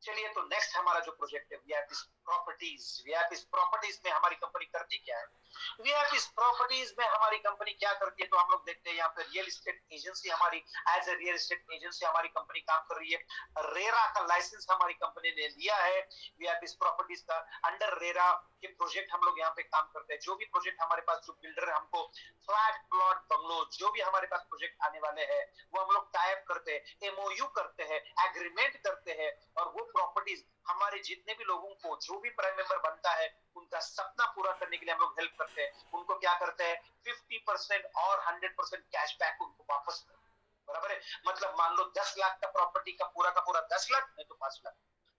चलिए, तो नेक्स्ट हमारा जो प्रोजेक्ट है वीआईपी प्रॉपर्टीज। वीआईपी प्रॉपर्टीज में हमारी कंपनी करती क्या है, वीआईपी प्रॉपर्टीज में हमारी कंपनी क्या करती है, तो हम लोग देखते हैं यहाँ पे रियल एस्टेट एजेंसी, हमारी as a real estate agency हमारी कंपनी काम कर रही है। रेरा का लाइसेंस हमारी कंपनी ने लिया है वीआईपी प्रॉपर्टीज का। अंडर रेरा के प्रोजेक्ट हम लोग यहाँ पे काम करते हैं। जो भी प्रोजेक्ट हमारे पास, जो बिल्डर है हमको फ्लैट, प्लॉट, बंगलो, जो भी हमारे पास प्रोजेक्ट आने वाले हैं वो हम लोग टाइप करते हैं, एमओयू करते हैं, एग्रीमेंट करते हैं, और वो प्रॉपर्टीज हमारे जितने भी लोगों को, जो भी प्राइम मेंबर बनता है, उनका सपना पूरा करने के लिए हम लोग हेल्प करते हैं। उनको क्या करते हैं, 50% और 100% कैशबैक उनको वापस करते हैं, बराबर है। मतलब मान लो 10 लाख का प्रॉपर्टी का पूरा 10 लाख, नहीं तो 5 लाख,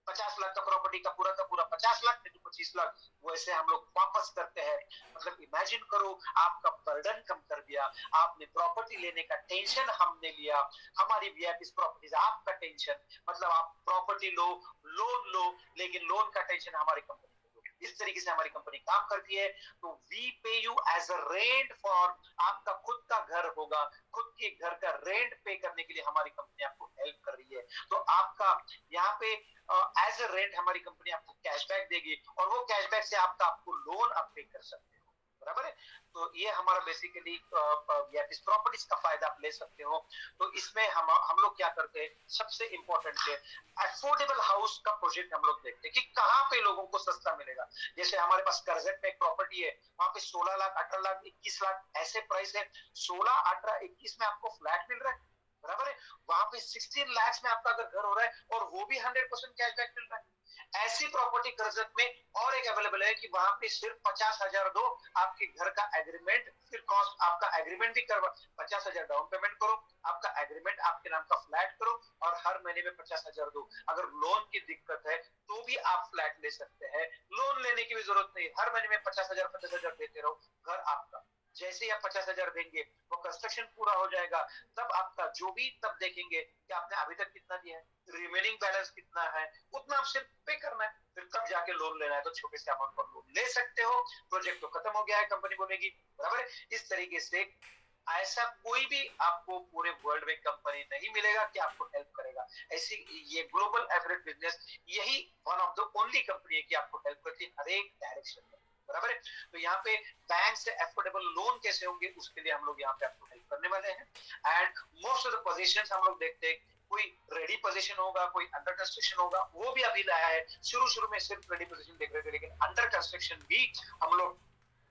50 लाख का प्रॉपर्टी का पूरा 50 लाख, नहीं तो 25 लाख, वैसे हम लोग वापस करते हैं। मतलब इमेजिन करो, आपका बर्डन कम कर दिया, आपने प्रॉपर्टी लेने का टेंशन हमने लिया, हमारी वीआईपी प्रॉपर्टीज आपका टेंशन, मतलब आप प्रॉपर्टी लो, लोन लो, लेकिन लोन का टेंशन हमारी कंपनी। इस तरीके से हमारी कंपनी काम करती है। तो we pay you as a rent for, आपका खुद का घर होगा, खुद के घर का रेंट पे करने के लिए हमारी कंपनी आपको हेल्प कर रही है। तो आपका यहाँ पे एज अ रेंट हमारी कंपनी आपको कैशबैक देगी, और वो कैशबैक से आपको लोन आप पे कर सकते हो, बराबर है। तो ये हमारा बेसिकली इस प्रॉपर्टीज का फायदा आप ले सकते हो। तो इसमें हम लोग क्या करते हैं, सबसे इंपॉर्टेंट है अफोर्डेबल हाउस का प्रोजेक्ट हम लोग देखते हैं कि कहाँ पे लोगों को सस्ता मिलेगा। जैसे हमारे पास करजट में एक प्रॉपर्टी है, वहां पे 16 लाख, 18 लाख, 21 लाख ऐसे प्राइस है। 16, 18, 21 में आपको फ्लैट मिल रहा है, बराबर है। वहां पे 16 लाख में आपका अगर घर हो रहा है और वो भी 100% कैशबैक मिल रहा है। ऐसी प्रॉपर्टी करजत में और एक अवेलेबल है कि वहां पे सिर्फ 50,000 दो, आपके घर का एग्रीमेंट, फिर कॉस्ट आपका एग्रीमेंट भी करवा, 50,000 डाउन पेमेंट करो, आपका एग्रीमेंट आपके नाम का फ्लैट करो और हर महीने में 50,000 दो। अगर लोन की दिक्कत है तो भी आप फ्लैट ले सकते हैं, लोन लेने की भी जरूरत नहीं, हर महीने में 50,000 50,000 देते रहो, घर आपका। जैसे ही आप 50,000 देंगे वो कंस्ट्रक्शन पूरा हो जाएगा, तब आपका जो भी तब देखेंगे कि आपने अभी तक कितना दिया है, रिमेनिंग बैलेंस कितना है, उतना आप सिर्फ पे करना है। फिर तब जाके लोन लेना है तो छोटे से अमाउंट पर लोन ले सकते हो। प्रोजेक्ट तो खत्म हो गया है, कंपनी बोलेगी, बराबर है। इस तरीके से ऐसा कोई भी आपको पूरे वर्ल्ड में कंपनी नहीं मिलेगा कि आपको हेल्प करेगा ऐसी। ये ग्लोबल एफिलिएट बिजनेस यही one of the only company है कि आपको हेल्प करती है हर एक डायरेक्शन में, बराबर है। तो यहाँ पे बैंक से अफोर्डेबल लोन कैसे होंगे उसके लिए हम लोग यहाँ पे आपको हेल्प करने वाले हैं। And most of the positions हम लोग देखते हैं, कोई रेडी पोजीशन होगा, कोई अंडर कंस्ट्रक्शन होगा, वो भी अभी लाया है। शुरू में सिर्फ रेडी पोजीशन देख रहे थे, लेकिन अंडर कंस्ट्रक्शन भी हम लोग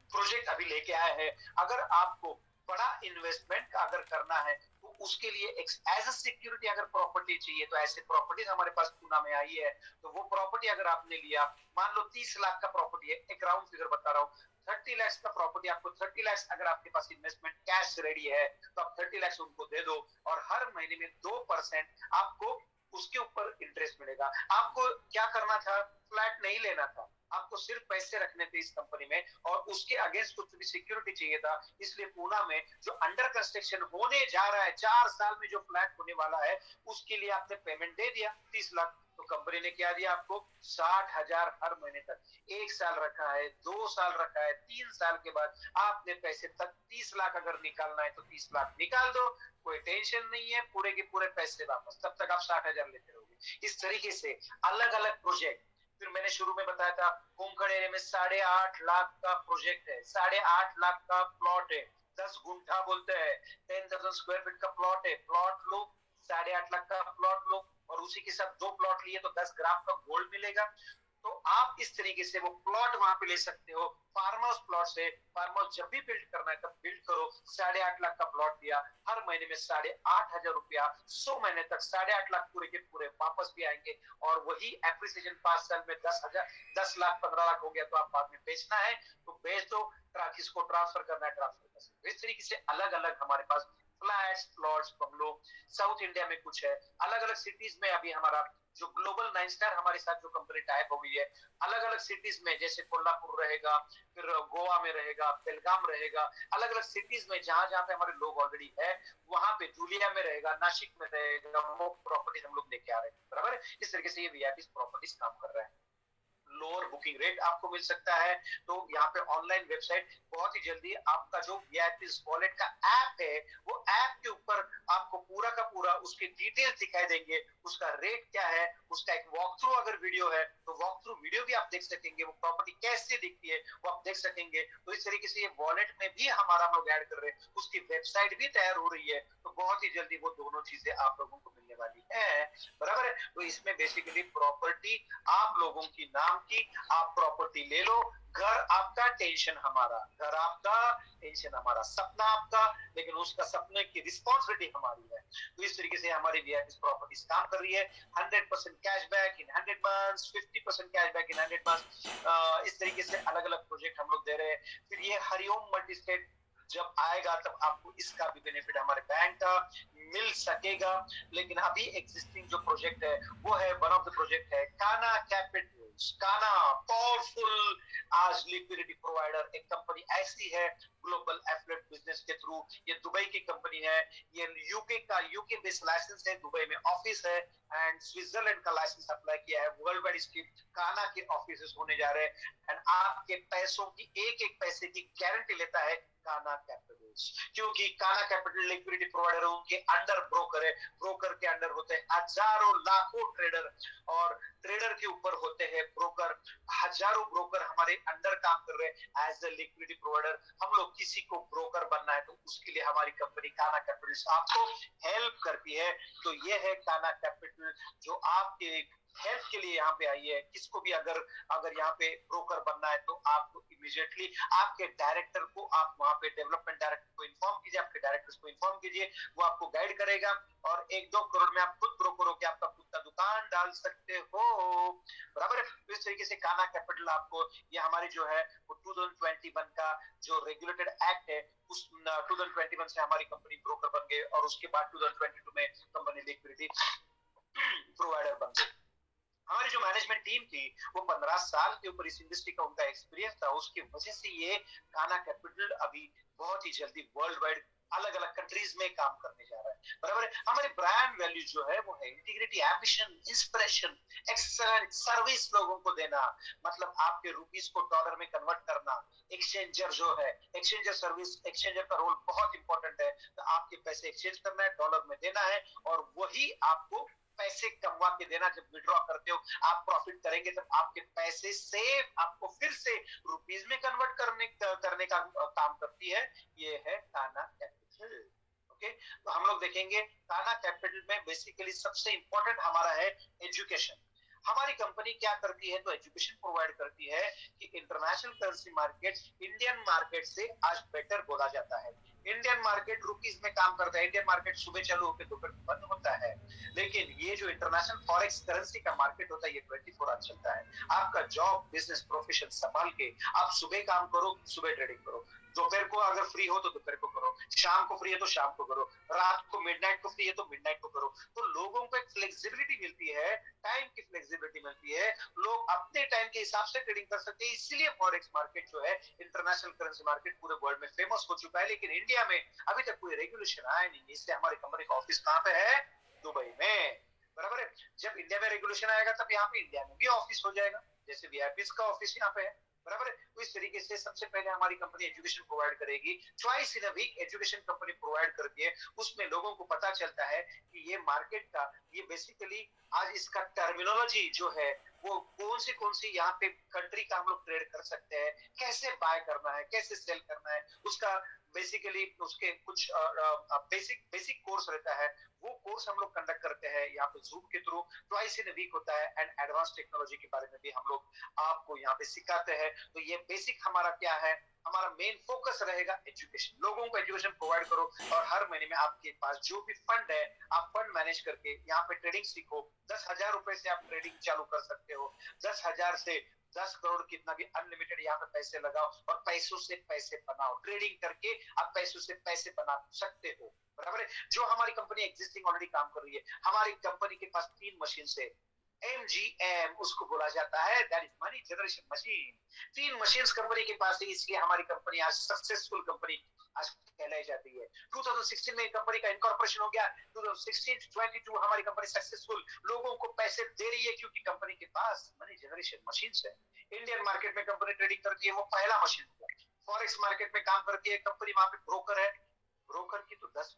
प्रोजेक्ट अभी लेके आए हैं। अगर आपको बड़ा इन्वेस्टमेंट अगर करना है तो उसके लिए एज अ सिक्योरिटी अगर प्रॉपर्टी चाहिए तो ऐसे प्रॉपर्टीज हमारे पास पूना में आई है। तो वो प्रॉपर्टी अगर आपने लिया, मान लो 30 लाख का प्रॉपर्टी है, एक राउंड फिगर बता रहा हूँ, 30 लाख का प्रॉपर्टी, आपको 30 लाख अगर आपके पास इन्वेस्टमेंट कैश रेडी है तो आप 30 लाख उनको दे दो और हर महीने में 2% आपको उसके ऊपर इंटरेस्ट मिलेगा। आपको क्या करना था, फ्लैट नहीं लेना था, आपको सिर्फ पैसे रखने थे इस कंपनी में और उसके अगेंस्ट कुछ भी सिक्योरिटी चाहिए था। इसलिए पूना में जो अंडर कंस्ट्रक्शन होने जा रहा है, 4 साल में जो फ्लैट होने वाला है, उसके लिए आपने पेमेंट दे दिया 30 लाख। तो कंपनी ने क्या दिया आपको, 60,000 हर महीने तक। 1 साल रखा है, 2 साल रखा है, 3 साल के बाद आपने पैसे तक 30 लाख अगर निकालना है तो 30 लाख निकाल दो, कोई टेंशन नहीं है, पूरे के पूरे पैसे वापस, तब तक आप 60,000 लेते रहोगे। इस तरीके से अलग अलग प्रोजेक्ट। फिर मैंने शुरू में बताया था कोंकण एरिया में 8.5 लाख का प्रोजेक्ट है, 8.5 लाख का प्लॉट है, 10 गुंठा बोलते हैं, 10,000 स्क्वायर फीट का प्लॉट है। प्लॉट लो, 8.5 लाख का प्लॉट लो और उसी के साथ 2 प्लॉट लिए तो 10 ग्राम का गोल्ड मिलेगा। तो आप इस तरीके से वो प्लॉट वहां पे ले सकते हो। फार्म हाउस प्लॉट से फार्म हाउस जब भी बिल्ड करना है तब बिल्ड करो। 8.5 लाख का प्लॉट दिया, हर महीने में 8,500 रुपया, 100 महीने तक 8.5 लाख पूरे के पूरे वापस भी आएंगे। और वही एप्रिसिएशन 5 साल में 10,000, 10 लाख, 15 लाख हो गया तो आप बाद में बेचना है तो बेच दो, किसको ट्रांसफर करना है ट्रांसफर कर सकते। इस तरीके से अलग अलग हमारे पास flats, plots, bungalow South India में कुछ है। अलग अलग सिटीज में अभी हमारा जो ग्लोबल 9 स्टार हमारे साथ जो कंपनी टाइप हो गई है, अलग अलग सिटीज में, जैसे कोल्हापुर रहेगा, फिर गोवा में रहेगा, बेलगाम रहेगा, अलग अलग सिटीज में जहां जहां पे हमारे लोग ऑलरेडी है, वहां पे जूलिया में रहेगा, नासिक में रहेगा, वो प्रॉपर्टीज हम लोग लेके आ रहे हैं, बराबर है। इस तरीके से ये वीआईपी प्रॉपर्टीज काम कर रहे हैं। लोअर बुकिंग रेट आपको मिल सकता है। तो यहाँ पे ऑनलाइन वेबसाइट बहुत ही जल्दी, आपका जो वीआईपी वॉलेट का ऐप है, वो ऐप के ऊपर आपको पूरा का पूरा उसके डिटेल्स दिखाई देंगे, उसका रेट क्या है, उसका एक वॉक थ्रू अगर वीडियो है तो वॉक थ्रू वीडियो भी आप देख सकेंगे, वो प्रॉपर्टी कैसे दिखती है वो आप देख सकेंगे। तो इस तरीके से ये वॉलेट में भी हमारा हम लोग ऐड कर रहे हैं, उसकी वेबसाइट भी तैयार हो रही है। तो बहुत ही जल्दी वो दोनों चीजें आप लोगों को मिलने वाली है, बराबर है। तो इसमें बेसिकली प्रॉपर्टी आप लोगों की नाम की, आप प्रॉपर्टी ले लो, घर आपका, टेंशन हमारा, घर आपका, टेंशन हमारा, सपना आपका, लेकिन उसका सपने की रिस्पॉन्सिबिलिटी हमारी है। तो इस तरीके से हमारी वीआईपी प्रॉपर्टीज काम कर रही है। 100% कैशबैक इन 100 मंथ्स, 50% कैशबैक इन 100 मंथ्स। इस तरीके से अलग अलग प्रोजेक्ट हम लोग दे रहे हैं। फिर ये हरिओम मल्टी स्टेट जब आएगा तब आपको इसका भी बेनिफिट हमारे बैंक का मिल सकेगा। लेकिन अभी एग्जिस्टिंग जो प्रोजेक्ट है वो है, वन ऑफ द प्रोजेक्ट है काना कैपिटल। काना पावरफुल आज लिक्विडिटी प्रोवाइडर, एक कंपनी ऐसी है ग्लोबल एफिलिएट बिजनेस के थ्रू। ये दुबई की कंपनी है, ये यूके बेस्ड लाइसेंस है, दुबई में ऑफिस है एंड स्विट्जरलैंड का लाइसेंस अप्लाई किया है। वर्ल्ड वाइड इसकी काना के ऑफिस होने जा रहे हैं एंड आपके पैसों की एक एक पैसे की गारंटी लेता है काना कैपिटल। कैपिटल्स, क्योंकि काना कैपिटल लिक्विडिटी प्रोवाइडर उनके अंडर ब्रोकर है, ब्रोकर के अंडर होते हैं हजारों लाखों ट्रेडर, और ट्रेडर के ऊपर होते हैं ब्रोकर, हजारों ब्रोकर हमारे अंडर काम कर रहे हैं एज ए लिक्विडिटी प्रोवाइडर। हम लोग किसी को ब्रोकर बनना है तो उसके लिए हमारी कंपनी काना कैपिटल आपको हेल्प करती है। तो ये है काना कैपिटल जो आपके हेल्प के लिए यहाँ पे आई है। किसको भी अगर अगर यहाँ पे ब्रोकर बनना है तो आपको इमीडिएटली आपके डायरेक्टर को, आप वहाँ पे डेवलपमेंट डायरेक्टर को इन्फॉर्म कीजिए, आपके डायरेक्टर्स को इन्फॉर्म कीजिए, वो आपको गाइड करेगा और 1-2 करोड़ में आप खुद ब्रोकर होकर आपका खुद का दुकान डाल सकते हो, बराबर है। तो इस तरीके से काना कैपिटल आपको, ये हमारी जो है वो 2021 का जो रेगुलेटेड एक्ट है उस 2021 से हमारी कंपनी ब्रोकर बन गई और उसके बाद 2022 में कंपनी लिक्विडिटी प्रोवाइडर बन गई। हमारी जो मैनेजमेंट टीम थी वो 15 साल के ऊपर इस इंडस्ट्री का उनका एक्सपीरियंस था, उसकी वजह से ये काना कैपिटल अभी बहुत ही जल्दी वर्ल्ड वाइड अलग अलग कंट्रीज में काम करने जा रहा है, बराबर है। हमारे ब्रांड वैल्यू जो है वो है integrity, ambition, inspiration, excellent service लोगों को देना, मतलब आपके रुपीस को डॉलर में कन्वर्ट करना। एक्सचेंजर जो है, एक्सचेंजर सर्विस, एक्सचेंजर का रोल बहुत इंपॉर्टेंट है। तो आपके पैसे एक्सचेंज करना है, डॉलर में देना है और वही आपको पैसे कमवा के देना। जब विड्रॉ करते हो आप प्रॉफिट करेंगे तब आपके पैसे से आपको फिर से रुपीस में कन्वर्ट करने का काम करती है। ये है काना कैपिटल। ओके, तो हम लोग देखेंगे काना कैपिटल में बेसिकली सबसे इंपॉर्टेंट हमारा है एजुकेशन। हमारी कंपनी क्या करती है तो एजुकेशन प्रोवाइड करती है कि international currency market Indian market से आज बेटर बोला जाता है। इंडियन मार्केट रुपीस में काम करता है, इंडियन मार्केट सुबह चालू होकर दोपहर बंद होता है, लेकिन ये जो इंटरनेशनल फॉरेक्स करेंसी का मार्केट होता है ये 24 आवर चलता है। आपका जॉब, बिजनेस, प्रोफेशन संभाल के आप सुबह काम करो, सुबह ट्रेडिंग करो, दोपहर को अगर फ्री हो तो दोपहर को करो, शाम को फ्री है तो शाम को करो, रात को मिडनाइट को फ्री है तो मिडनाइट को करो। तो लोगों को एक फ्लेक्सिबिलिटी मिलती है, टाइम की फ्लेक्सिबिलिटी मिलती है, लोग अपने टाइम के हिसाब से ट्रेडिंग कर सकते हैं। इसलिए फॉरेक्स मार्केट जो है इंटरनेशनल करेंसी मार्केट पूरे वर्ल्ड में फेमस हो चुका है। लेकिन इंडिया में अभी तक कोई रेगुलेशन आया नहीं, इसलिए हमारी कंपनी का ऑफिस कहाँ पे है? दुबई में, बराबर है। जब इंडिया में रेगुलेशन आएगा तब यहाँ पे इंडिया में भी ऑफिस हो जाएगा, जैसे वीआईपीज का ऑफिस यहाँ पे है, बराबर है। तो इस तरीके से सबसे पहले हमारी कंपनी एजुकेशन प्रोवाइड करेगी, twice in a week education company provide करती है। उसमें लोगों को पता चलता है कि ये मार्केट का, ये बेसिकली आज इसका टर्मिनोलॉजी जो है वो कौन सी यहाँ पे कंट्री का हम लोग ट्रेड कर सकते हैं, कैसे बाय करना है, कैसे सेल करना है, उसका बेसिकली उसके कुछ बेसिक कोर्स रहता है। वो कोर्स हम लोग कंडक्ट करते हैं यहाँ पे जूम के through, twice in a week होता है। एंड एडवांस टेक्नोलॉजी के बारे में भी हम लोग आपको यहाँ पे सिखाते हैं। तो ये बेसिक हमारा क्या है, हमारा मेन फोकस रहेगा एजुकेशन। लोगों को एजुकेशन प्रोवाइड करो और हर महीने में आपके पास जो भी फंड है आप फंड मैनेज करके यहाँ पे ट्रेडिंग सीखो। 10,000 रुपए से आप ट्रेडिंग चालू कर सकते हो, 10,000 से 10 करोड़ कितना भी अनलिमिटेड यहाँ पे पैसे लगाओ और पैसों से पैसे बनाओ। ट्रेडिंग करके आप पैसों से पैसे बना सकते हो, बराबर है। जो हमारी कंपनी एग्जिस्टिंग ऑलरेडी काम कर रही है, हमारी कंपनी के पास 3 मशीन है, MGM उसको बोला जाता है, that is money generation machine. 3 machines company के पास है, इसलिए हमारी कंपनी आज सक्सेसफुल कंपनी आज कहलाई जाती है। 2016 में कंपनी का इनकॉर्पोरेशन हो गया, 2016-22 हमारी कंपनी सक्सेसफुल लोगों को पैसे दे रही है क्योंकि कंपनी के पास मनी जनरेशन मशीन्स है। इंडियन मार्केट में कंपनी ट्रेडिंग करती है, वो पहला मशीन हुआ। फॉरेक्स मार्केट में काम करती है कंपनी, वहां पे ब्रोकर है, ब्रोकर की तो 10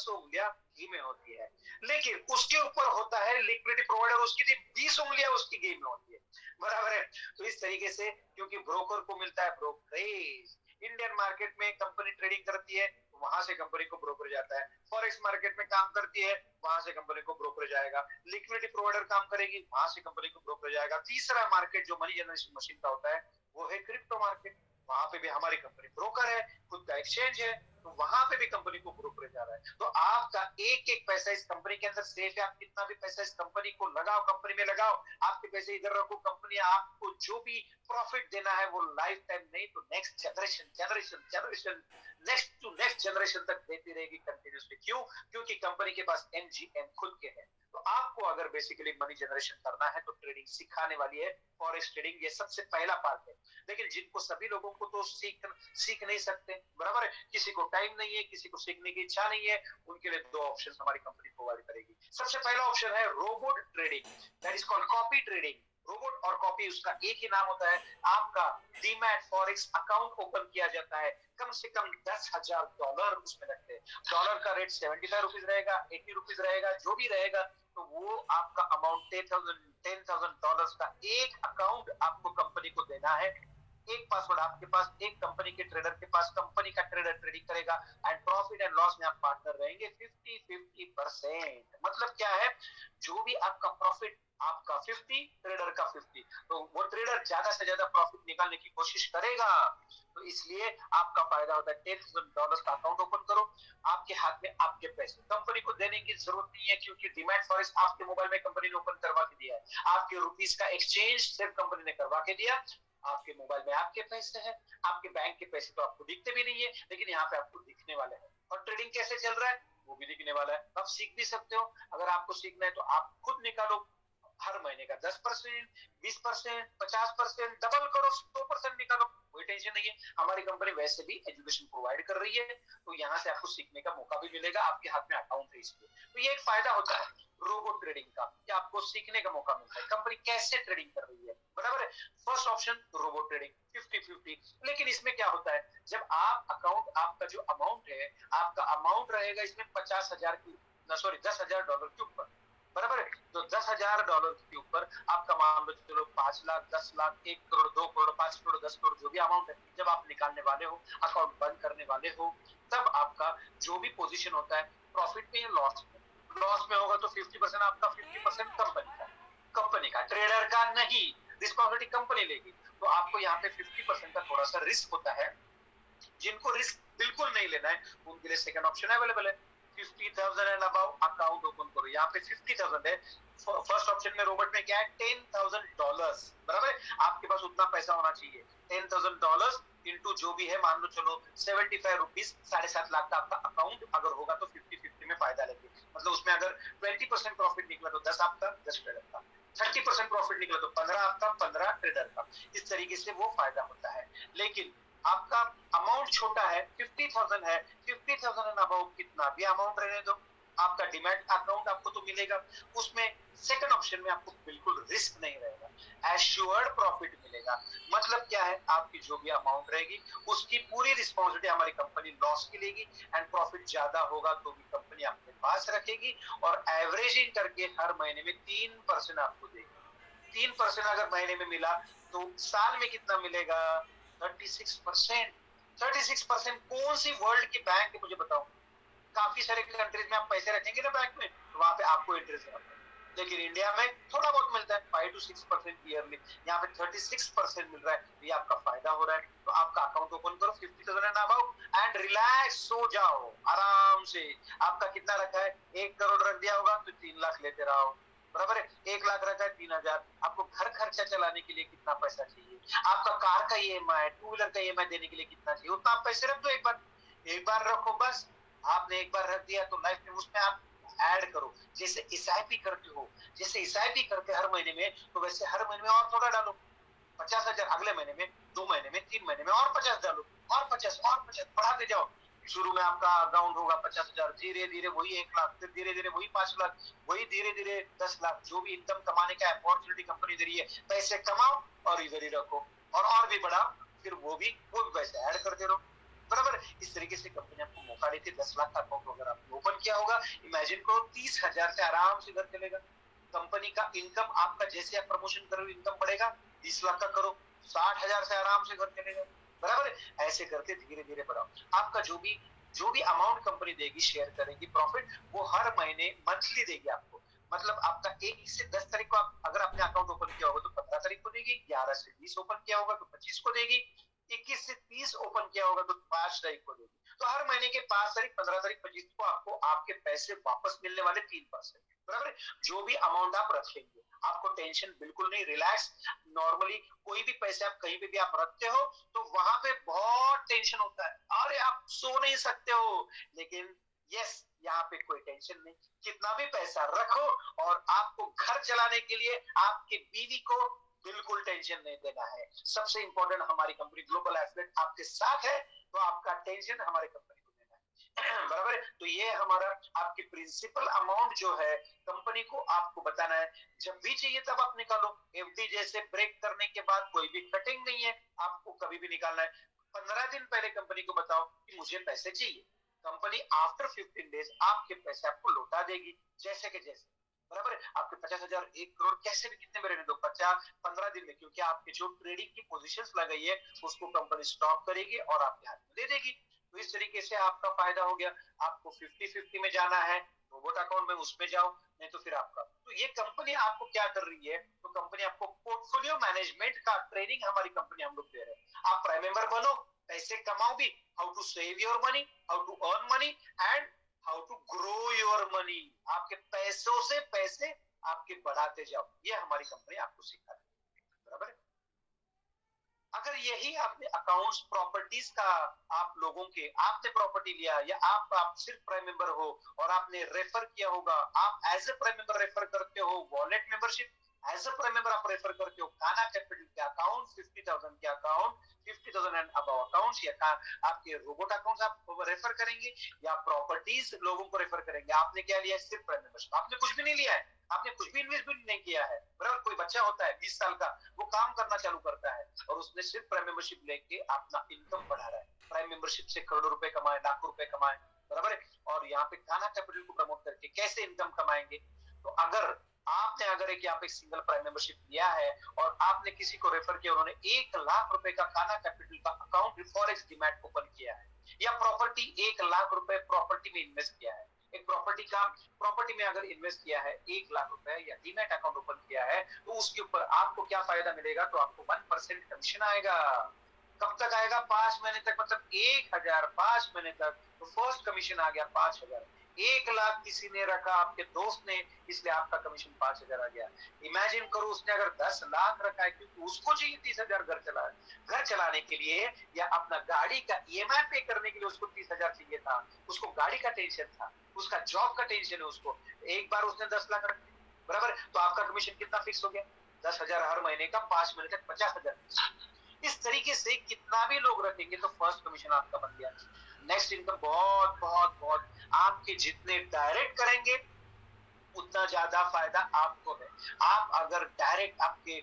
उंगलियां घी में होती है, लेकिन उसके ऊपर होता है लिक्विडिटी प्रोवाइडर, उसकी 20 उंगलियां उसकी घी में होती है, बराबर है। तो इस तरीके से क्योंकि ब्रोकर को मिलता है ब्रोकरेज, इंडियन मार्केट में कंपनी ट्रेडिंग करती है वहां से कंपनी को ब्रोकर जाता है, फॉरेक्स मार्केट में काम करती है वहां से कंपनी को ब्रोकर जाएगा, लिक्विडिटी प्रोवाइडर काम करेगी वहां से कंपनी को ब्रोकर जाएगा। तीसरा मार्केट जो मनी जनरेशन मशीन का होता है वो है क्रिप्टो मार्केट, वहां पे भी हमारी कंपनी ब्रोकर है, खुद का एक्सचेंज है, तो वहां पे भी कंपनी को ब्रोकर जा रहा है। तो आपका एक एक पैसा इस कंपनी के अंदर सेफ है, आप कितना भी पैसा इस कंपनी को लगाओ, कंपनी में लगाओ, आपके पैसे इधर रखो, कंपनी आपको जो भी प्रॉफिट देना है वो लाइफ टाइम नहीं तो next generation next to next generation तक देती रहेगी कंटिन्यूसली। क्यों? क्योंकि कंपनी के पास MGM खुद के हैं। तो आपको अगर बेसिकली मनी जनरेशन करना है तो ट्रेडिंग सिखाने वाली है फॉरेक्स ट्रेडिंग, ये सबसे पहला पार्ट है। लेकिन जिनको सभी लोगों को तो सीख नहीं सकते, बराबर है, किसी को टाइम नहीं है, किसी को सीखने की इच्छा नहीं है, उनके लिए 2 ऑप्शन हमारी कंपनी प्रोवाइड करेगी। सबसे पहला ऑप्शन है robot trading, that is called copy trading. Robot और कॉपी उसका एक ही नाम होता है। आपका डीमैट फॉरेक्स अकाउंट ओपन किया जाता है, कम से कम $10,000 उसमें लगते हैं। डॉलर का रेट 75 रुपीज रहेगा, 80 रुपीज रहेगा, जो भी रहेगा, तो वो आपका अमाउंट $10,000 का एक अकाउंट आपको कंपनी को देना है। एक पासवर्ड आपके पास, एक कंपनी के ट्रेडर के पास, कंपनी का ट्रेडर ट्रेडिंग करेगा एंड प्रॉफिट एंड लॉस में आप पार्टनर रहेंगे 50-50%। मतलब क्या है, जो भी आपका प्रॉफिट, आपका 50, ट्रेडर का 50, तो वो ट्रेडर ज्यादा से ज्यादा प्रॉफिट निकालने की कोशिश करेगा। तो इसलिए आपका फायदा होता है। $10,000 का अकाउंट ओपन करो, आपके हाथ में आपके पैसे, कंपनी को देने की जरूरत नहीं है, क्योंकि डीमैट फॉरेक्स आपके मोबाइल में कंपनी ने ओपन करवा के दिया है। आपके रुपीस का एक्सचेंज सिर्फ कंपनी ने करवा के दिया, आपके मोबाइल में आपके पैसे हैं। आपके बैंक के पैसे तो आपको दिखते भी नहीं है, लेकिन यहाँ पे आपको दिखने वाले हैं। और ट्रेडिंग कैसे चल रहा है वो भी दिखने वाला है। आप सीख भी सकते हो। अगर आपको सीखना है तो आप खुद निकालो, हर महीने का 10%, 20%, 50%, डबल करो, 100% निकालो, कोई टेंशन नहीं है। हमारी कंपनी वैसे भी एजुकेशन प्रोवाइड कर रही है, तो यहाँ से आपको सीखने का मौका भी मिलेगा, आपके हाथ में अकाउंट है इसलिए। तो ये एक फायदा होता है रोबोट ट्रेडिंग का, कि आपको सीखने का मौका मिलता है कंपनी कैसे ट्रेडिंग कर रही है, बराबर है। First option robot trading 50-50। लेकिन इसमें क्या होता है, जब आप अकाउंट, आपका जो अमाउंट है, आपका अमाउंट रहेगा इसमें 50,000 की, सॉरी $10,000 के ऊपर, बराबर है। तो $10,000 के ऊपर आपका मान लो चलो 5 लाख, 10 लाख, 1 करोड़, 2 करोड़, 5 करोड़, 10 करोड़, जो भी अमाउंट है, जब आप निकालने वाले हो, अकाउंट बंद करने वाले हो, तब आपका जो भी पोजीशन होता है, प्रॉफिट में या लॉस में, लॉस में होगा तो 50% आपका, 50% कंपनी का, ट्रेडर का नहीं, रिस्पॉन्सिबिलिटी कंपनी लेगी। तो आपको यहाँ पे 50% का थोड़ा सा रिस्क होता है। जिनको रिस्क बिल्कुल नहीं लेना है उनके लिए सेकंड ऑप्शन अवेलेबल है, 50,000 एंड अबव अकाउंट ओपन करो। यहाँ पे 50,000 है। फर्स्ट ऑप्शन में रोबोट में क्या है, $10,000, बराबर है। आपके पास उतना पैसा होना चाहिए, $10,000 इंटू जो भी है, मान लो चलो 75 रुपीज, 7.5 लाख का आपका अकाउंट अगर होगा तो 50-50 में फायदा लेंगे। मतलब उसमें अगर 20% प्रॉफिट निकला तो 10 आपका, 10 ट्रेडर का, 30% प्रॉफिट निकला तो 15 आपका, 15 ट्रेडर का। इस तरीके से वो फायदा होता है। लेकिन आपका अमाउंट छोटा है, 50,000 है, 50,000 एंड अबव कितना भी अमाउंट रहने दो, आपका डीमैट अकाउंट आपको तो मिलेगा। उसमें सेकंड ऑप्शन में आपको बिल्कुल रिस्क नहीं रहेगा, एश्योर्ड प्रॉफिट मिलेगा। मतलब क्या है, आपकी जो भी अमाउंट रहेगी उसकी पूरी रिस्पॉन्सिबिलिटी हमारी कंपनी लॉस की लेगी, एंड प्रॉफिट ज्यादा होगा तो भी कंपनी अपने पास रखेगी, और एवरेजिंग करके हर महीने में 3% आपको देगी। 3% अगर महीने में मिला तो साल में कितना मिलेगा, 36%। 36% कौन सी वर्ल्ड की बैंक है मुझे बताओ। काफी सारे कंट्रीज में आप पैसे रखेंगे ना बैंक में, तो वहां पे आपको इंटरेस्ट मिलता है, लेकिन इंडिया में थोड़ा बहुत मिलता है, 5-6% ईयरली। यहाँ पे 36% मिल रहा है, तो ये आपका फायदा हो रहा है। तो आपका अकाउंट ओपन करो 50,000 एंड अबव, एंड रिलैक्स, सो जाओ आराम से। आपका कितना रखा है, 1 करोड़ रख दिया होगा तो 3 लाख लेते रहो, बराबर है। 1 लाख रखा है 3,000। आपको घर खर्चा चलाने के लिए कितना पैसा चाहिए, आपका कार का ईएमआई, 2 व्हीलर का ईएमआई देने के लिए कितना चाहिए, उतना आप पैसे रख दो। एक बार रखो बस। आपने एक बार रख दिया तो लाइफ में उसमें आप ऐड करो, जैसे एसआईपी करते हो, जैसे एसआईपी करते हर महीने में, तो वैसे हर महीने में और थोड़ा डालो, 50,000 अगले महीने में, 2 महीने में, 3 महीने में और 50 डालो, और 50 और 50 बढ़ाते जाओ। शुरू में आपका अकाउंट होगा 50,000, धीरे धीरे वही 1 लाख, फिर धीरे धीरे वही 5 लाख, वही धीरे धीरे 10 लाख। जो भी इनकम कमाने का अपॉर्चुनिटी कंपनी दे रही है, पैसे कमाओ और इधर ही रखो, और भी बढ़ाओ, फिर वो भी पैसे ऐड करते रहो, बराबर। इस तरीके से कंपनी आपको मौका देती है। 10 लाख का अकाउंट अगर आपने ओपन किया होगा, इमेजिन करो 30,000 से आराम से घर चलेगा। कंपनी का इनकम आपका, जैसे आप प्रमोशन करो इनकम बढ़ेगा, 20 लाख का करो, 60,000 से आराम से घर चलेगा, बराबर। ऐसे करके धीरे धीरे बढ़ाओ। आपका जो भी अमाउंट कंपनी देगी, शेयर करेगी प्रॉफिट, वो हर महीने मंथली देगी आपको। मतलब आपका 1 से 10 तारीख को अगर आपने अकाउंट ओपन किया होगा तो 15 तारीख को देगी, 11 से 20 ओपन किया होगा तो 25 को देगी, 21 से 30 ओपन किया होगा तो 5 तारीख को देगी। तो हर महीने के 5 तारीख, 15 तारीख, 25 को आपको आपके पैसे वापस मिलने वाले 3%, बराबर। जो भी अमाउंट आप रखेंगे, आपको टेंशन बिल्कुल नहीं, रिलैक्स। नॉर्मली कोई भी पैसे आप कहीं पे भी आप रखते हो तो वहां पे बहुत टेंशन होता है, अरे आप सो नहीं सकते हो। लेकिन यस, यहाँ पे कोई टेंशन नहीं, कितना भी पैसा रखो, और आपको घर चलाने के लिए आपके बीवी को बिल्कुल टेंशन नहीं देना है। सबसे इंपॉर्टेंट, हमारी कंपनी ग्लोबल एफिलिएट आपके साथ है, तो आपका टेंशन हमारी कंपनी को देना है, बराबर है। तो तो ये हमारा आपकी प्रिंसिपल अमाउंट जो है कंपनी को आपको बताना है। जब भी चाहिए तब आप निकालो। एफडी जैसे ब्रेक करने के बाद कोई भी कटिंग नहीं है, आपको कभी भी निकालना है। 15 दिन पहले कंपनी को बताओ कि मुझे पैसे चाहिए, कंपनी आफ्टर 15 डेज आपके पैसे आपको लौटा देगी, जैसे के जैसे। बराबर है। आपके 50,000 1 करोड़ कैसे भी कितने में रहने दो, 50-15 दिन में, क्योंकि आपके जो ट्रेडिंग की पोजीशंस लगाई है उसको कंपनी स्टॉप करेगी और आपके हाथ में दे देगी। तो इस तरीके से आपका फायदा हो गया। आपको 50-50 में जाना है रोबोट अकाउंट में, उसमें जाओ, नहीं तो फिर आपका। तो ये कंपनी आपको क्या कर रही है, तो कंपनी आपको पोर्टफोलियो मैनेजमेंट का ट्रेनिंग हमारी कंपनी हम लोग दे रहे हैं। आप प्राइम मेंबर बनो, पैसे कमाओ भी, how to save your money, how to earn money and how to grow your money. आपके पैसों से पैसे आपके बढ़ाते जाओ, ये हमारी कंपनी आपको सिखा रही है। बराबर है। अगर यही आपने अकाउंट्स प्रॉपर्टीज का, आप लोगों के, आपने प्रॉपर्टी लिया या आप सिर्फ प्राइम मेंबर हो और आपने रेफर किया होगा, आप as a prime member refer करते हो, wallet membership as a prime member आप रेफर करते हो, खाना कैपिटल के अकाउंट 50,000 के अकाउंट, 50,000 एंड अबव अकाउंट्स, या आपके रोबोट अकाउंट्स आप रेफर करेंगे या प्रॉपर्टीज लोगों को रेफर करेंगे। आपने क्या लिया, सिर्फ प्राइम मेंबरशिप, आपने कुछ भी नहीं लिया है, आपने कुछ भी इन्वेस्टमेंट नहीं किया है। बराबर। कोई बच्चा होता है 20 साल का, वो काम करना चालू करता है और उसने सिर्फ प्राइम मेंबरशिप लेके अपना इनकम बढ़ा रहा है। प्राइम मेंबरशिप से करोड़ों रुपए कमाए, लाखों रुपए कमाए। बराबर है। और यहाँ पे खाना कैपिटल को प्रमोट करके कैसे इनकम कमाएंगे। तो अगर एक यहाँ पे सिंगल प्राइम मेंबरशिप लिया है और आपने किसी को रेफर किया, उन्होंने 1 लाख रुपए का खाना कैपिटल का अकाउंट फॉरेक्स डीमैट ओपन किया है, या प्रॉपर्टी 1 लाख रुपए प्रॉपर्टी में इन्वेस्ट किया है, एक प्रॉपर्टी में अगर इन्वेस्ट किया है 1 लाख रुपए या डीमैट अकाउंट ओपन किया है, तो उसके ऊपर आपको क्या फायदा मिलेगा, तो आपको 1% कमीशन आएगा। कब तक आएगा, 5 महीने तक, मतलब 1,000 5 महीने तक। तो फर्स्ट कमीशन आ गया 5,000। 1 लाख किसी ने रखा, आपके दोस्त ने, इसलिए आपका कमीशन 5,000 आ गया। इमेजिन करो उसने अगर 10 लाख रखा है, क्योंकि उसको चाहिए 30,000 घर चलाने के लिए, या अपना गाड़ी का ईएमआई पे करने के लिए उसको 30,000 चाहिए था, उसको गाड़ी का टेंशन था, उसका जॉब का टेंशन है उसको, एक बार उसने 10 लाख रखे। बराबर। तो आपका कमीशन कितना फिक्स हो गया, 10,000 हर महीने का, 5 महीने तक 50,000। इस तरीके से कितना भी लोग रखेंगे तो फर्स्ट कमीशन आपका बन गया। नेक्स्ट इनकम बहुत बहुत बहुत, आपके जितने डायरेक्ट करेंगे उतना ज्यादा फायदा आपको है। आप अगर डायरेक्ट आपके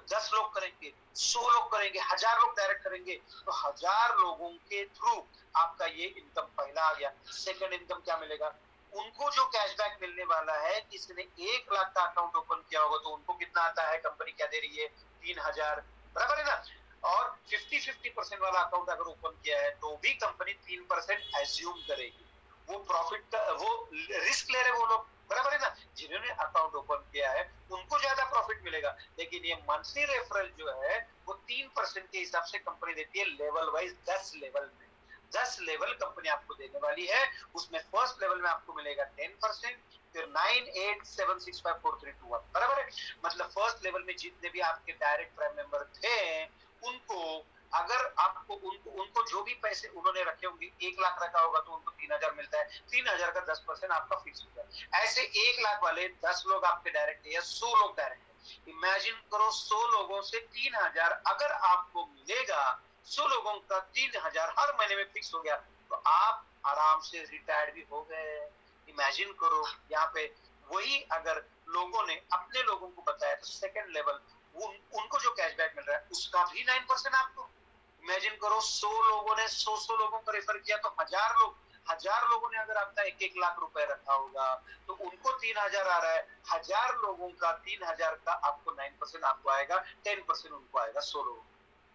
10 लोग करेंगे, 100 लोग करेंगे, 1,000 लोग डायरेक्ट करेंगे, तो 1,000 लोगों के थ्रू आपका ये इनकम पहला आ गया। सेकंड इनकम क्या मिलेगा, उनको जो कैशबैक मिलने वाला है, किसी ने 1 लाख का अकाउंट ओपन किया होगा तो उनको कितना आता है, कंपनी क्या दे रही है, 3,000। बराबर है ना। और 50-50% वाला अकाउंट अगर ओपन किया है तो भी कंपनी 3% एज्यूम करेगी। वो प्रॉफिट का, वो रिस्क ले रहे वो लोग। बराबर है ना। जिन्होंने अकाउंट ओपन किया है उनको ज्यादा प्रॉफिट मिलेगा, लेकिन ये मंथली रेफरल जो है वो 3% के हिसाब से कंपनी देती है, लेवल वाइज 10 लेवल में। 10 लेवल कंपनी आपको देने वाली है। उसमें फर्स्ट लेवल में आपको मिलेगा 10%, फिर 9, 8, 7, 6, 5, 4, 3, 2, 1। बराबर है। मतलब फर्स्ट लेवल में जितने भी आपके डायरेक्ट प्राइम मेंबर थे, उनको अगर आपको उनको जो भी पैसे उन्होंने रखे होंगे, 1 लाख रखा होगा तो उनको 3,000 मिलता है। 3,000 का 10% आपका फिक्स हो गया। ऐसे 1 लाख वाले 10 लोग आपके डायरेक्ट है या 100 लोग डायरेक्ट है। इमेजिन करो 100 लोगों से 3,000 अगर आपको मिलेगा, 100 लोगों का 3,000 हर महीने में फिक्स हो गया, तो आप आराम से रिटायर्ड भी हो गए। इमेजिन करो यहाँ पे वही अगर लोगों ने अपने लोगों को बताया, तो सेकंड लेवल उनको जो कैशबैक मिल रहा है उसका भी 9% आपको। इमेजिन करो 100 लोगों ने 100 लोगों को रेफर किया, तो 1,000 लोगों ने अगर आपका 1-1 लाख रुपए रखा होगा तो उनको 3,000 आ रहा है। 1,000 लोगों का 3,000 का आपको 9% आपको आएगा, 10% उनको आएगा 100 लोगों।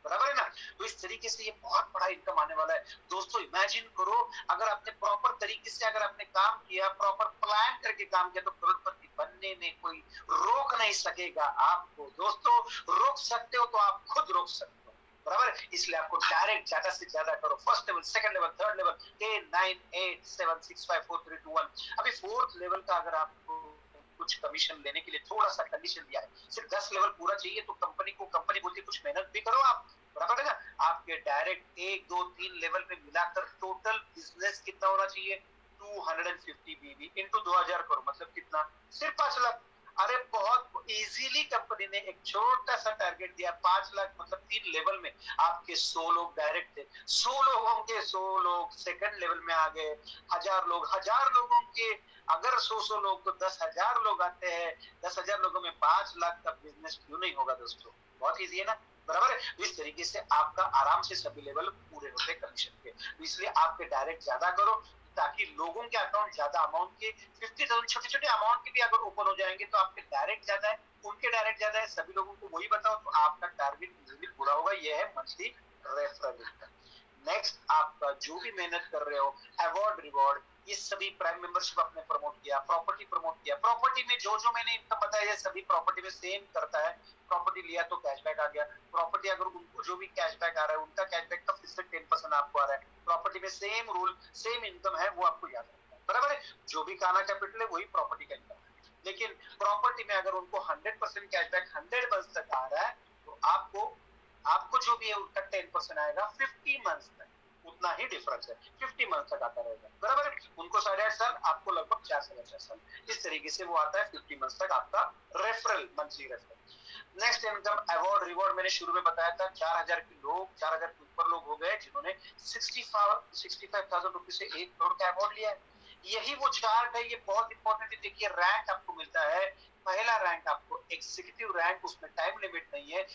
बराबर है ना। तो इस तरीके से ये बहुत बड़ा इनकम आने वाला है। दोस्तों इमेजिन करो अगर आपने प्रॉपर तरीके से अगर आपने काम किया, प्रॉपर प्लान करके काम किया, तो करोड़पति बनने में कोई रोक नहीं सकेगा आपको। दोस्तों रोक सकते हो तो आप खुद रोक सकते हो। बराबर। इसलिए आपको डायरेक्ट ज्यादा से ज्यादा करो। First level, second level, third level, 10, 9, 8, 7, 6, 5, 4, 3, 2, 1। अभी फोर्थ लेवल का अगर आपको कुछ कमीशन लेने के लिए थोड़ा सा कंडीशन दिया है, सिर्फ 10 लेवल पूरा चाहिए, तो कंपनी बोलती है कुछ मेहनत भी करो आप। बराबर है ना। आपके डायरेक्ट 1, 2, 3 लेवल में मिलाकर टोटल बिजनेस कितना होना चाहिए, 250 बीबी इंटू 2,000 करो, मतलब कितना, सिर्फ 5 लाख। अरे बहुत इजीली कंपनी ने एक छोटा सा टारगेट दिया, 5 लाख, मतलब 3 लेवल में। आपके 100 लोग डायरेक्ट थे, 100 लोगों के 100 लोग सेकंड लेवल में आ गए, 1000 लोगों के अगर 100 लोग तो 10,000 लोग आते हैं, 10,000 लोगों में 5 लाख का बिजनेस क्यों नहीं होगा दोस्तों? बहुत ईजी है ना, बराबर है। इस तरीके से आपका आराम से सभी लेवल पूरे होते कमीशन के, इसलिए आपके डायरेक्ट ज्यादा करो, ताकि लोगों के अकाउंट ज्यादा अमाउंट के 50,000 छोटे छोटे अमाउंट के भी अगर ओपन हो जाएंगे तो आपके डायरेक्ट ज्यादा है, उनके डायरेक्ट ज्यादा है, सभी लोगों को वही बताओ तो आपका टारगेट इजीली पूरा होगा। यह है मंथली रेफरल इनकम। नेक्स्ट, आपका जो भी मेहनत कर रहे हो, अवार्ड रिवॉर्ड, ये सभी प्राइम मेंबरशिप आपने प्रमोट किया, प्रॉपर्टी प्रमोट किया, प्रॉपर्टी में जो जो मैंने इनकम बताया सभी प्रॉपर्टी में सेम करता है। प्रॉपर्टी लिया तो कैशबैक आ गया, प्रॉपर्टी अगर उनको जो भी कैशबैक आ रहा है उनका कैशबैक का फिर से 10% आपको आ रहा है। प्रॉपर्टी में सेम रूल सेम इनकम है, वो आपको याद रखना है, बराबर है। जो भी काना कैपिटल है वही प्रॉपर्टी का इनकम है, लेकिन प्रॉपर्टी में अगर उनको 100% कैशबैक 100 मंथ तक आ रहा है तो आपको आपको जो भी है उसका 10% आएगा 50 मंथ तक, उतना ही डिफरेंस है, 50 मंथ तक आता रहेगा, बराबर। उनको 8.5 साल, आपको लगभग 4 साल, इस तरीके से वो आता है 50 मंथ तक आपका referral, monthly referral. Next income award reward, मैंने शुरू में बताया था 4,000 के लोग, 4,000 के ऊपर लोग हो गए जिन्होंने 65,000 रुपए से 1 करोड़ का अवार्ड लिया है। यही वो चार्ट है, ये बहुत इंपॉर्टेंट है। देखिए रैंक आपको मिलता है, पहला रैंक आपको एग्जीक्यूटिव रैंक, उसमें टाइम लिमिट नहीं है।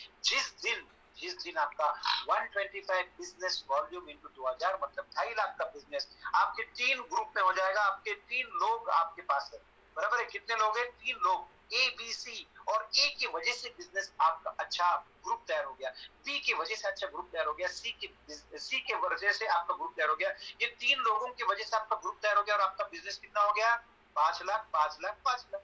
जिस दिन आपका 125 बिजनेस वॉल्यूम इंटू 2000 मतलब 2.5 लाख का बिजनेस आपके 3 ग्रुप में हो जाएगा, आपके 3 लोग आपके पास है, बराबर है। कितने लोग हैं? 3 लोग, ए बी सी, और ए की वजह से बिजनेस आपका अच्छा ग्रुप तैयार हो गया, बी की वजह से अच्छा ग्रुप तैयार हो गया, सी की वजह से आपका ग्रुप तैयार हो गया। ये 3 लोगों की वजह से आपका ग्रुप तैयार हो गया और आपका बिजनेस कितना हो गया? 5 लाख, 5 लाख, 5 लाख,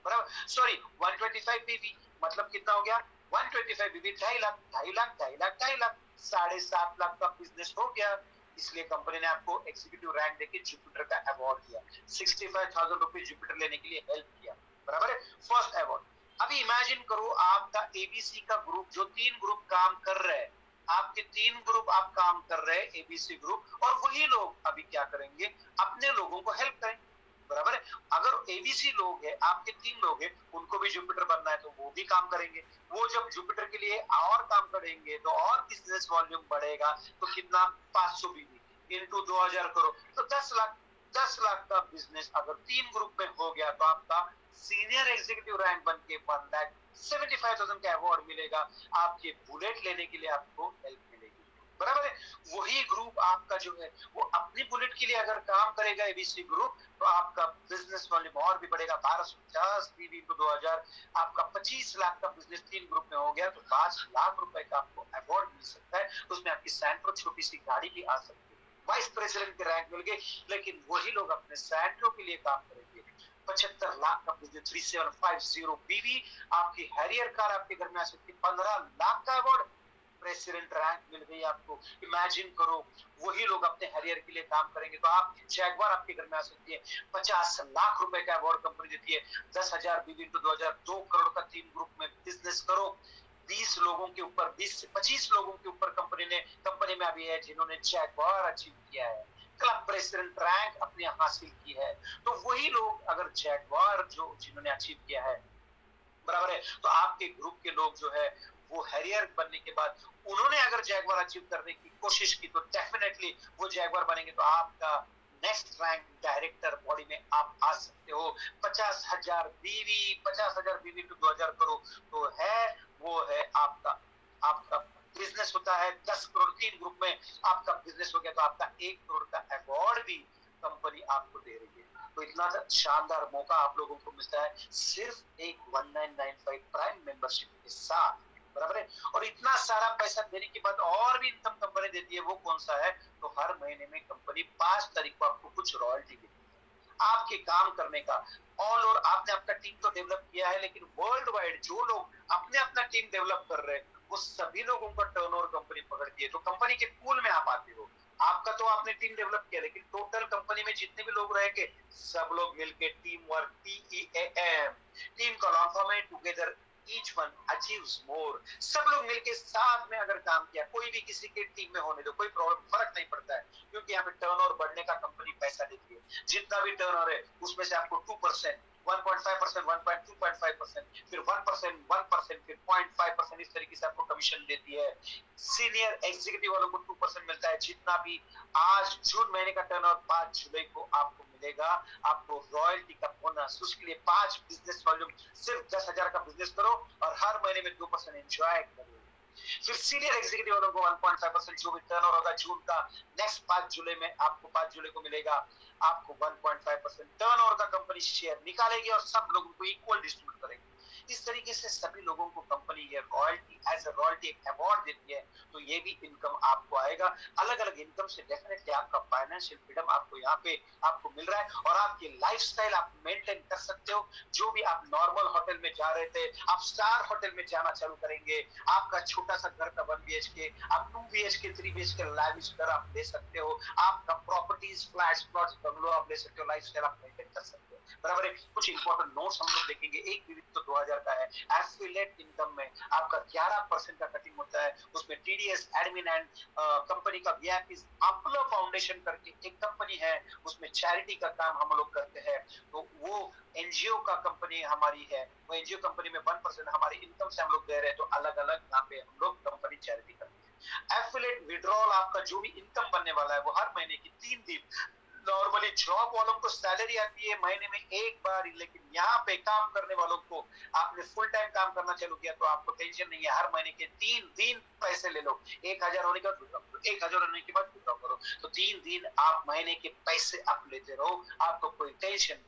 बराबर। सॉरी, 125 बीवी मतलब कितना हो गया? 125 बीवी 2.5 लाख, 2.5 लाख, 2.5 लाख, 2.5 लाख, 7.5 लाख का बिजनेस हो गया। इसलिए कंपनी ने आपको एग्जीक्यूटिव रैंक देके जुपिटर का अवार्ड दिया, 65,000 रुपए जुपिटर लेने के लिए हेल्प किया, बराबर है, फर्स्ट अवार्ड। अभी इमेजिन करो आपका एबीसी का ग्रुप, जो 3 ग्रुप काम कर रहे हैं, आपके 3 ग्रुप आप काम कर रहे हैं एबीसी ग्रुप, और वही लोग अभी क्या करेंगे? अपने लोगों को हेल्प करेंगे, बराबर है। अगर एबीसी लोग हैं, आपके 3 लोग हैं, उनको भी जुपिटर बनना है तो वो भी काम करेंगे। वो जब जुपिटर के लिए और काम करेंगे तो और बिजनेस वॉल्यूम बढ़ेगा, तो कितना? 500 बीवी इनटू 2000 करो तो 10 लाख, 10 लाख का बिजनेस अगर 3 ग्रुप में हो गया तो आपका सीनियर एग्जीक्यूटिव रैंक बन के 1,75,000 का अवार्ड मिलेगा। आपके बुलेट लेने के लिए आपको हेल्प मिलेगी, बराबर है। वही ग्रुप आपका जो है वो अपनी बुलेट के लिए अगर काम करेगा एबीसी ग्रुप, तो आपका बिजनेस वॉल्यूम और भी बढ़ेगा, 1250 बीवी को 2000, आपका 25 लाख का बिजनेस 3 ग्रुप में हो गया तो 5 लाख रुपए का आपको अवार्ड मिल सकता है। उसमें आपकी सैंट्रो छोटी सी गाड़ी भी आ सकती है, वाइस प्रेसिडेंट के रैंक मिल गए, लेकिन वही लोग अपने सैंट्रो के लिए काम करेंगे। 75 लाख का बिजनेस 3750 बीवी, आपकी हैरियर कार आपके घर में आ सकती है, 15 लाख का अवार्ड, प्रेसिडेंट रैंक मिल गई आपको। इमेजिन करो वही लोग अपने हैरियर के लिए काम करेंगे तो आप जैगवार आपके घर में आ सकती है, 50 लाख रुपए का अवार्ड कंपनी देती है। 10,000 बीवी इंटू 2000, 2 करोड़ का 3 ग्रुप में बिजनेस करो। 20 लोगों के ऊपर, 20 से 25 लोगों के ऊपर कंपनी में अभी है जिन्होंने जैगवार अचीव किया है, क्लब प्रेसिडेंट रैंक अपने हासिल की है। तो वही लोग अगर जैगवार जो जिन्होंने अचीव किया है, बराबर है, तो आपके ग्रुप के लोग जो है वो हैरियर बनने के बाद उन्होंने अगर जैगवार अचीव करने की कोशिश की तो डेफिनेटली वो जैगवार बनेंगे, तो आपका नेक्स्ट रैंक डायरेक्टर बॉडी में आप आ सकते हो। 50,000 बीवी टू 2000 करो तो है, वो है आपका आपका बिजनेस होता है 10 करोड़। 3 ग्रुप में आपका बिजनेस हो गया तो आपका 1 करोड़ का अवार्ड भी कंपनी आपको दे रही है। तो इतना शानदार मौका आप लोगों को मिलता है सिर्फ एक 1995 प्राइम मेंबरशिप के साथ, बराबर है। और इतना सारा पैसा देने के बाद और भी इनकम कंपनी देती है, वो कौन सा है? तो हर महीने में कंपनी 5 तारीख को आपको कुछ रॉयल्टी देती है आपके काम करने का। ऑल ओवर आपने अपना टीम तो डेवलप किया है, लेकिन वर्ल्ड वाइड जो लोग अपने अपना टीम डेवलप कर रहे हैं वो सभी लोगों का टर्नओवर कंपनी पकड़ती है। तो कंपनी के पूल में आप आते हो, आपका तो आपने टीम डेवलप किया, लेकिन टोटल कंपनी में जितने भी लोग रहेंगे सब लोग मिलके टीम वर्क, TEAM, टीम का लॉन्ग फॉर्म है टुगेदर ईच वन अचीव्स मोर। सब लोग मिलके साथ में अगर काम किया, कोई भी किसी के टीम में होने दो, कोई प्रॉब्लम फर्क नहीं पड़ता है, क्योंकि यहाँ पे टर्नओवर बढ़ने का कंपनी पैसा देती है। जितना भी टर्नओवर है उसमें से आपको 2% 1.5%, 1.2.5%, फिर 1%, 1%, फिर 0.5%, इस तरीके से आपको कमीशन देती है। सीनियर एग्जीक्यूटिव वालों को 2% मिलता है। जितना भी आज जून महीने का टर्नओवर 5 जुलाई को आपको मिलेगा, आपको रॉयल्टी का बोनस। उसके लिए 5 बिजनेस वॉल्यूम, सिर्फ 10,000 का बिजनेस करो और हर महीने में 2% एंजॉय करो। फिर सीनियर एग्जीक्यूटिव वालों को 1.5% जो भी टर्नओवर होगा जून का, नेक्स्ट 5 जुलाई में आपको 5 जुलाई को मिलेगा, आपको 1.5% टर्नओवर का कंपनी शेयर निकालेगी और सब लोगों को इक्वल डिस्ट्रीब्यूट करेगी। इस तरीके से सभी लोगों को कंपनी ये रॉयल्टी एज अ रॉयल्टी एक अवार्ड देती है, तो ये भी इनकम आपको आएगा। अलग अलग इनकम से डेफिनेटली आपका फाइनेंशियल फ्रीडम आपको यहाँ पे आपको मिल रहा है और आपकी लाइफस्टाइल आप मेंटेन कर सकते हो। जो भी आप नॉर्मल होटल में जा रहे थे, आप स्टार होटल में जाना चालू करेंगे। आपका छोटा सा घर का 1 BHK, आप 2 BHK 3 BHK लाविश घर आप ले सकते हो। आपका प्रॉपर्टीज, फ्लैट्स, प्लॉट्स, बंगलो आप ले सकते हो। लाइफस्टाइल आप मेंटेन कर सकते हो। बराबर है। कुछ इंपॉर्टेंट नोट्स हम लोग देखेंगे। एक विविध तो 2000 का है। एफिलिएट इनकम में आपका 11% का कटिंग होता है। उसमें टीडीएस, एडमिन एंड कंपनी का वीआईपी अपलो फाउंडेशन करके एक कंपनी है, उसमें चैरिटी का काम हम लोग करते हैं। तो वो एनजीओ का कंपनी हमारी है। वो एनजीओ कंपनी में 1% हमारी इनकम से हम लोग दे रहे हैं। तो अलग अलग यहाँ पे हम लोग कंपनी चैरिटी करते हैं। एफिलिएट विड्रॉल, आपका जो भी इनकम बनने वाला है वो हर महीने की 3 दिन। नॉर्मली जॉब वालों को सैलरी आती है महीने में एक बार, लेकिन यहाँ पे काम करने वालों को, आपने फुल टाइम काम करना चालू किया तो आपको टेंशन नहीं है। हर महीने के 3 दिन पैसे ले लो। 1,000 होने के बाद विड्रॉ करो, 1,000 होने के बाद विड्रॉ करो। तो 3 दिन आप महीने के पैसे आप लेते रहो, आपको कोई टेंशन नहीं।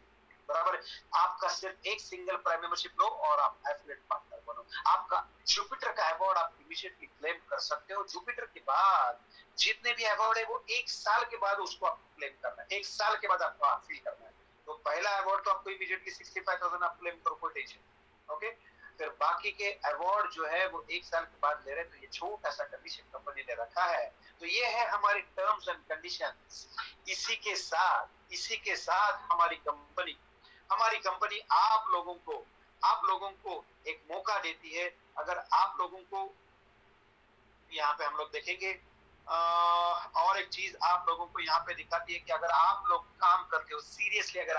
बराबर। आपका सिर्फ एक सिंगल प्राइम मेंबरशिप लो और आप एफिलिएट पार्टनर बनो। आपका जुपिटर का अवार्ड आप इमीडिएटली क्लेम कर सकते हो। जुपिटर के बाद जितने भी अवार्ड है वो 1 साल के बाद उसको आपको क्लेम करना है। 1 साल के बाद आपको हासिल करना है। तो पहला अवार्ड तो आपको इमीडिएटली 65,000 आप क्लेम करो, कोई टेंशन। ओके। फिर बाकी के अवार्ड जो है वो 1 साल के बाद ले रहे हैं। तो ये छोटा सा कंडीशन कंपनी ने रखा है। तो ये है हमारी टर्म्स एंड कंडीशंस। इसी के साथ हमारी कंपनी आप लोगों को एक मौका देती है। अगर आप लोगों को यहाँ पे हम लोग देखेंगे और एक चीज आप लोगों को यहाँ पे दिखाती है कि अगर आप लोग काम करते हो, सीरियसली अगर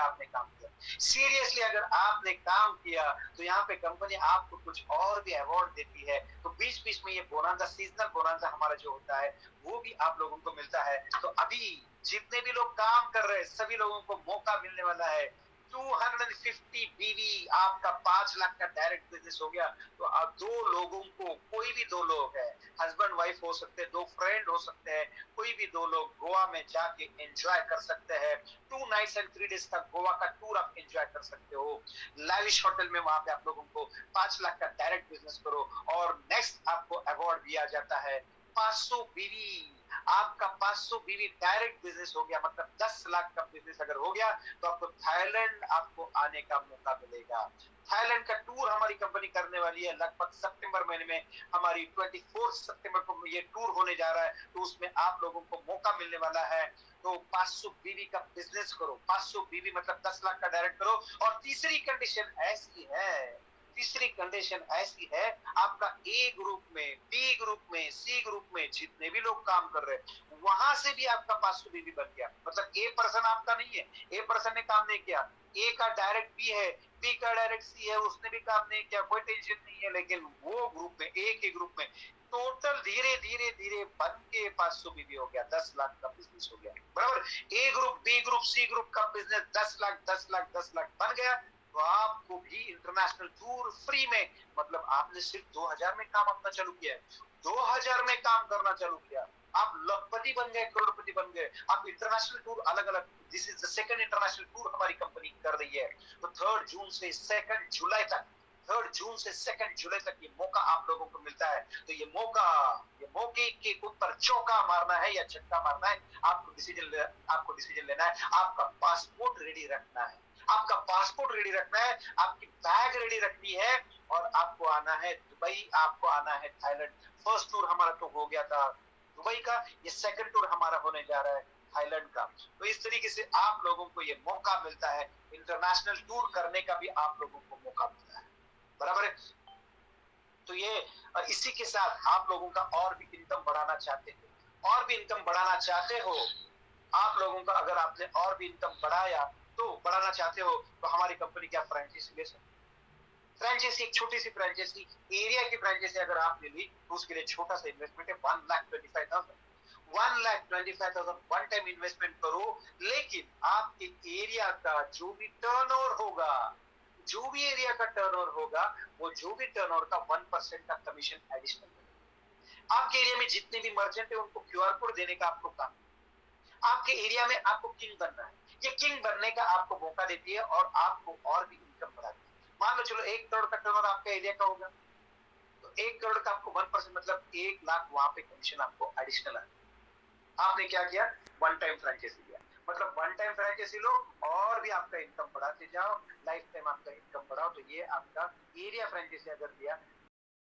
आपने काम किया तो यहाँ पे कंपनी आपको कुछ और भी अवार्ड देती है। तो बीच बीच में ये बोनांजा, सीजनल बोनांजा हमारा जो होता है वो भी आप लोगों को मिलता है। तो अभी जितने भी लोग काम कर रहे हैं सभी लोगों को मौका मिलने वाला है। 250 बीवी, आपका 5 लाख का डायरेक्ट बिजनेस हो गया। तो आप 2 लोगों को, कोई भी 2 लोग है, हस्बैंड वाइफ हो सकते हैं, 2 फ्रेंड हो सकते हैं, कोई भी 2 लोग गोवा में जाके एंजॉय कर सकते हैं। 2 नाइट्स एंड 3 डेज का गोवा का टूर आप एंजॉय कर सकते हो। लाविश होटल में वहां पे आप लोगों को 5 लाख का डायरेक्ट बिजनेस करो और नेक्स्ट आपको अवार्ड दिया जाता है 500 बीवी। आपका 500 बीवी डायरेक्ट बिजनेस हो गया, मतलब 10 लाख का बिजनेस अगर हो गया तो आपको थाईलैंड आपको आने का मौका मिलेगा। थाईलैंड का टूर हमारी कंपनी करने वाली है लगभग सितंबर महीने में। हमारी 24 सितंबर को ये टूर होने जा रहा है। तो उसमें आप लोगों को मौका मिलने वाला है। तो 500 बीवी का बिजनेस करो। 500 बीवी मतलब 10 लाख का डायरेक्ट करो। और तीसरी कंडीशन ऐसी है, आपका ए ग्रुप में, बी ग्रुप में, सी ग्रुप में जितने भी लोग काम कर रहे हैं वहां से भी आपका 500 बीवी बन गया। मतलब ए पर्सन आपका नहीं है, ए पर्सन ने काम नहीं किया, ए का डायरेक्ट बी है, बी का डायरेक्ट सी है, उसने भी काम नहीं किया, कोई टेंशन नहीं है। लेकिन वो ग्रुप में, ए के ग्रुप में टोटल धीरे धीरे बन के 500 बीवी हो गया, 10 लाख का बिजनेस हो गया। बराबर। A group, B group, C group का बिजनेस 10 लाख बन गया। तो आपको भी इंटरनेशनल टूर फ्री में, मतलब आपने सिर्फ 2000 में काम अपना चालू किया है, 2000 में काम करना चालू किया, आप लखपति बन गए, करोड़पति बन गए। आप इंटरनेशनल टूर अलग अलग, this is the second international tour हमारी कंपनी कर रही है। तो 3 जून से 2 जुलाई तक ये मौका आप लोगों को मिलता है। तो ये मौके के ऊपर चौका मारना है या छक्का मारना है, आपको डिसीजन लेना है। आपका पासपोर्ट रेडी रखना है, आपकी बैग रेडी रखनी है और आपको आना है दुबई, आपको आना है थाईलैंड। फर्स्ट टूर हमारा तो हो गया था दुबई का, ये सेकंड टूर हमारा होने जा रहा है थाईलैंड का। तो इस तरीके से आप लोगों को ये मौका मिलता है, इंटरनेशनल टूर करने का भी आप लोगों को मौका मिलता है। बराबर है। तो ये इसी के साथ आप लोगों का और भी इनकम बढ़ाना चाहते हो, आप लोगों का अगर आपने और भी इनकम बढ़ाया तो बढ़ाना चाहते हो तो हमारी कंपनी की आप फ्रेंचाइजी ले सकते हो। फ्रेंचाइजी एक छोटी सी फ्रेंचाइजी, एरिया की फ्रेंचाइजी अगर आपने ली तो उसके लिए छोटा सा इन्वेस्टमेंट है 1,25,000। 1,25,000 वन टाइम इन्वेस्टमेंट करो, लेकिन आपके एरिया का जो भी टर्नओवर होगा, जो भी एरिया का टर्नओवर होगा, वो जो भी टर्नओवर का 1% का कमीशन एडिशनल। आपके एरिया में जितने भी मर्चेंट है उनको क्यूआर कोड देने का आपको काम। आपके एरिया में आपको किंग बनना है, ये किंग बनने का आपको मौका देती है और आपको और भी इनकम बढ़ाती है। मान लो चलो 1 करोड़ का टर्नओवर आपका एरिया का होगा, तो 1 करोड़ का आपको 1% मतलब 1 लाख वहां पे कमीशन आपको एडिशनल है। आपने क्या किया, वन टाइम फ्रेंचाइजी लिया, मतलब वन टाइम फ्रेंचाइजी लो और भी आपका इनकम बढ़ाते जाओ, लाइफ टाइम आपका इनकम बढ़ाओ। तो ये आपका एरिया फ्रेंचाइजी अगर दिया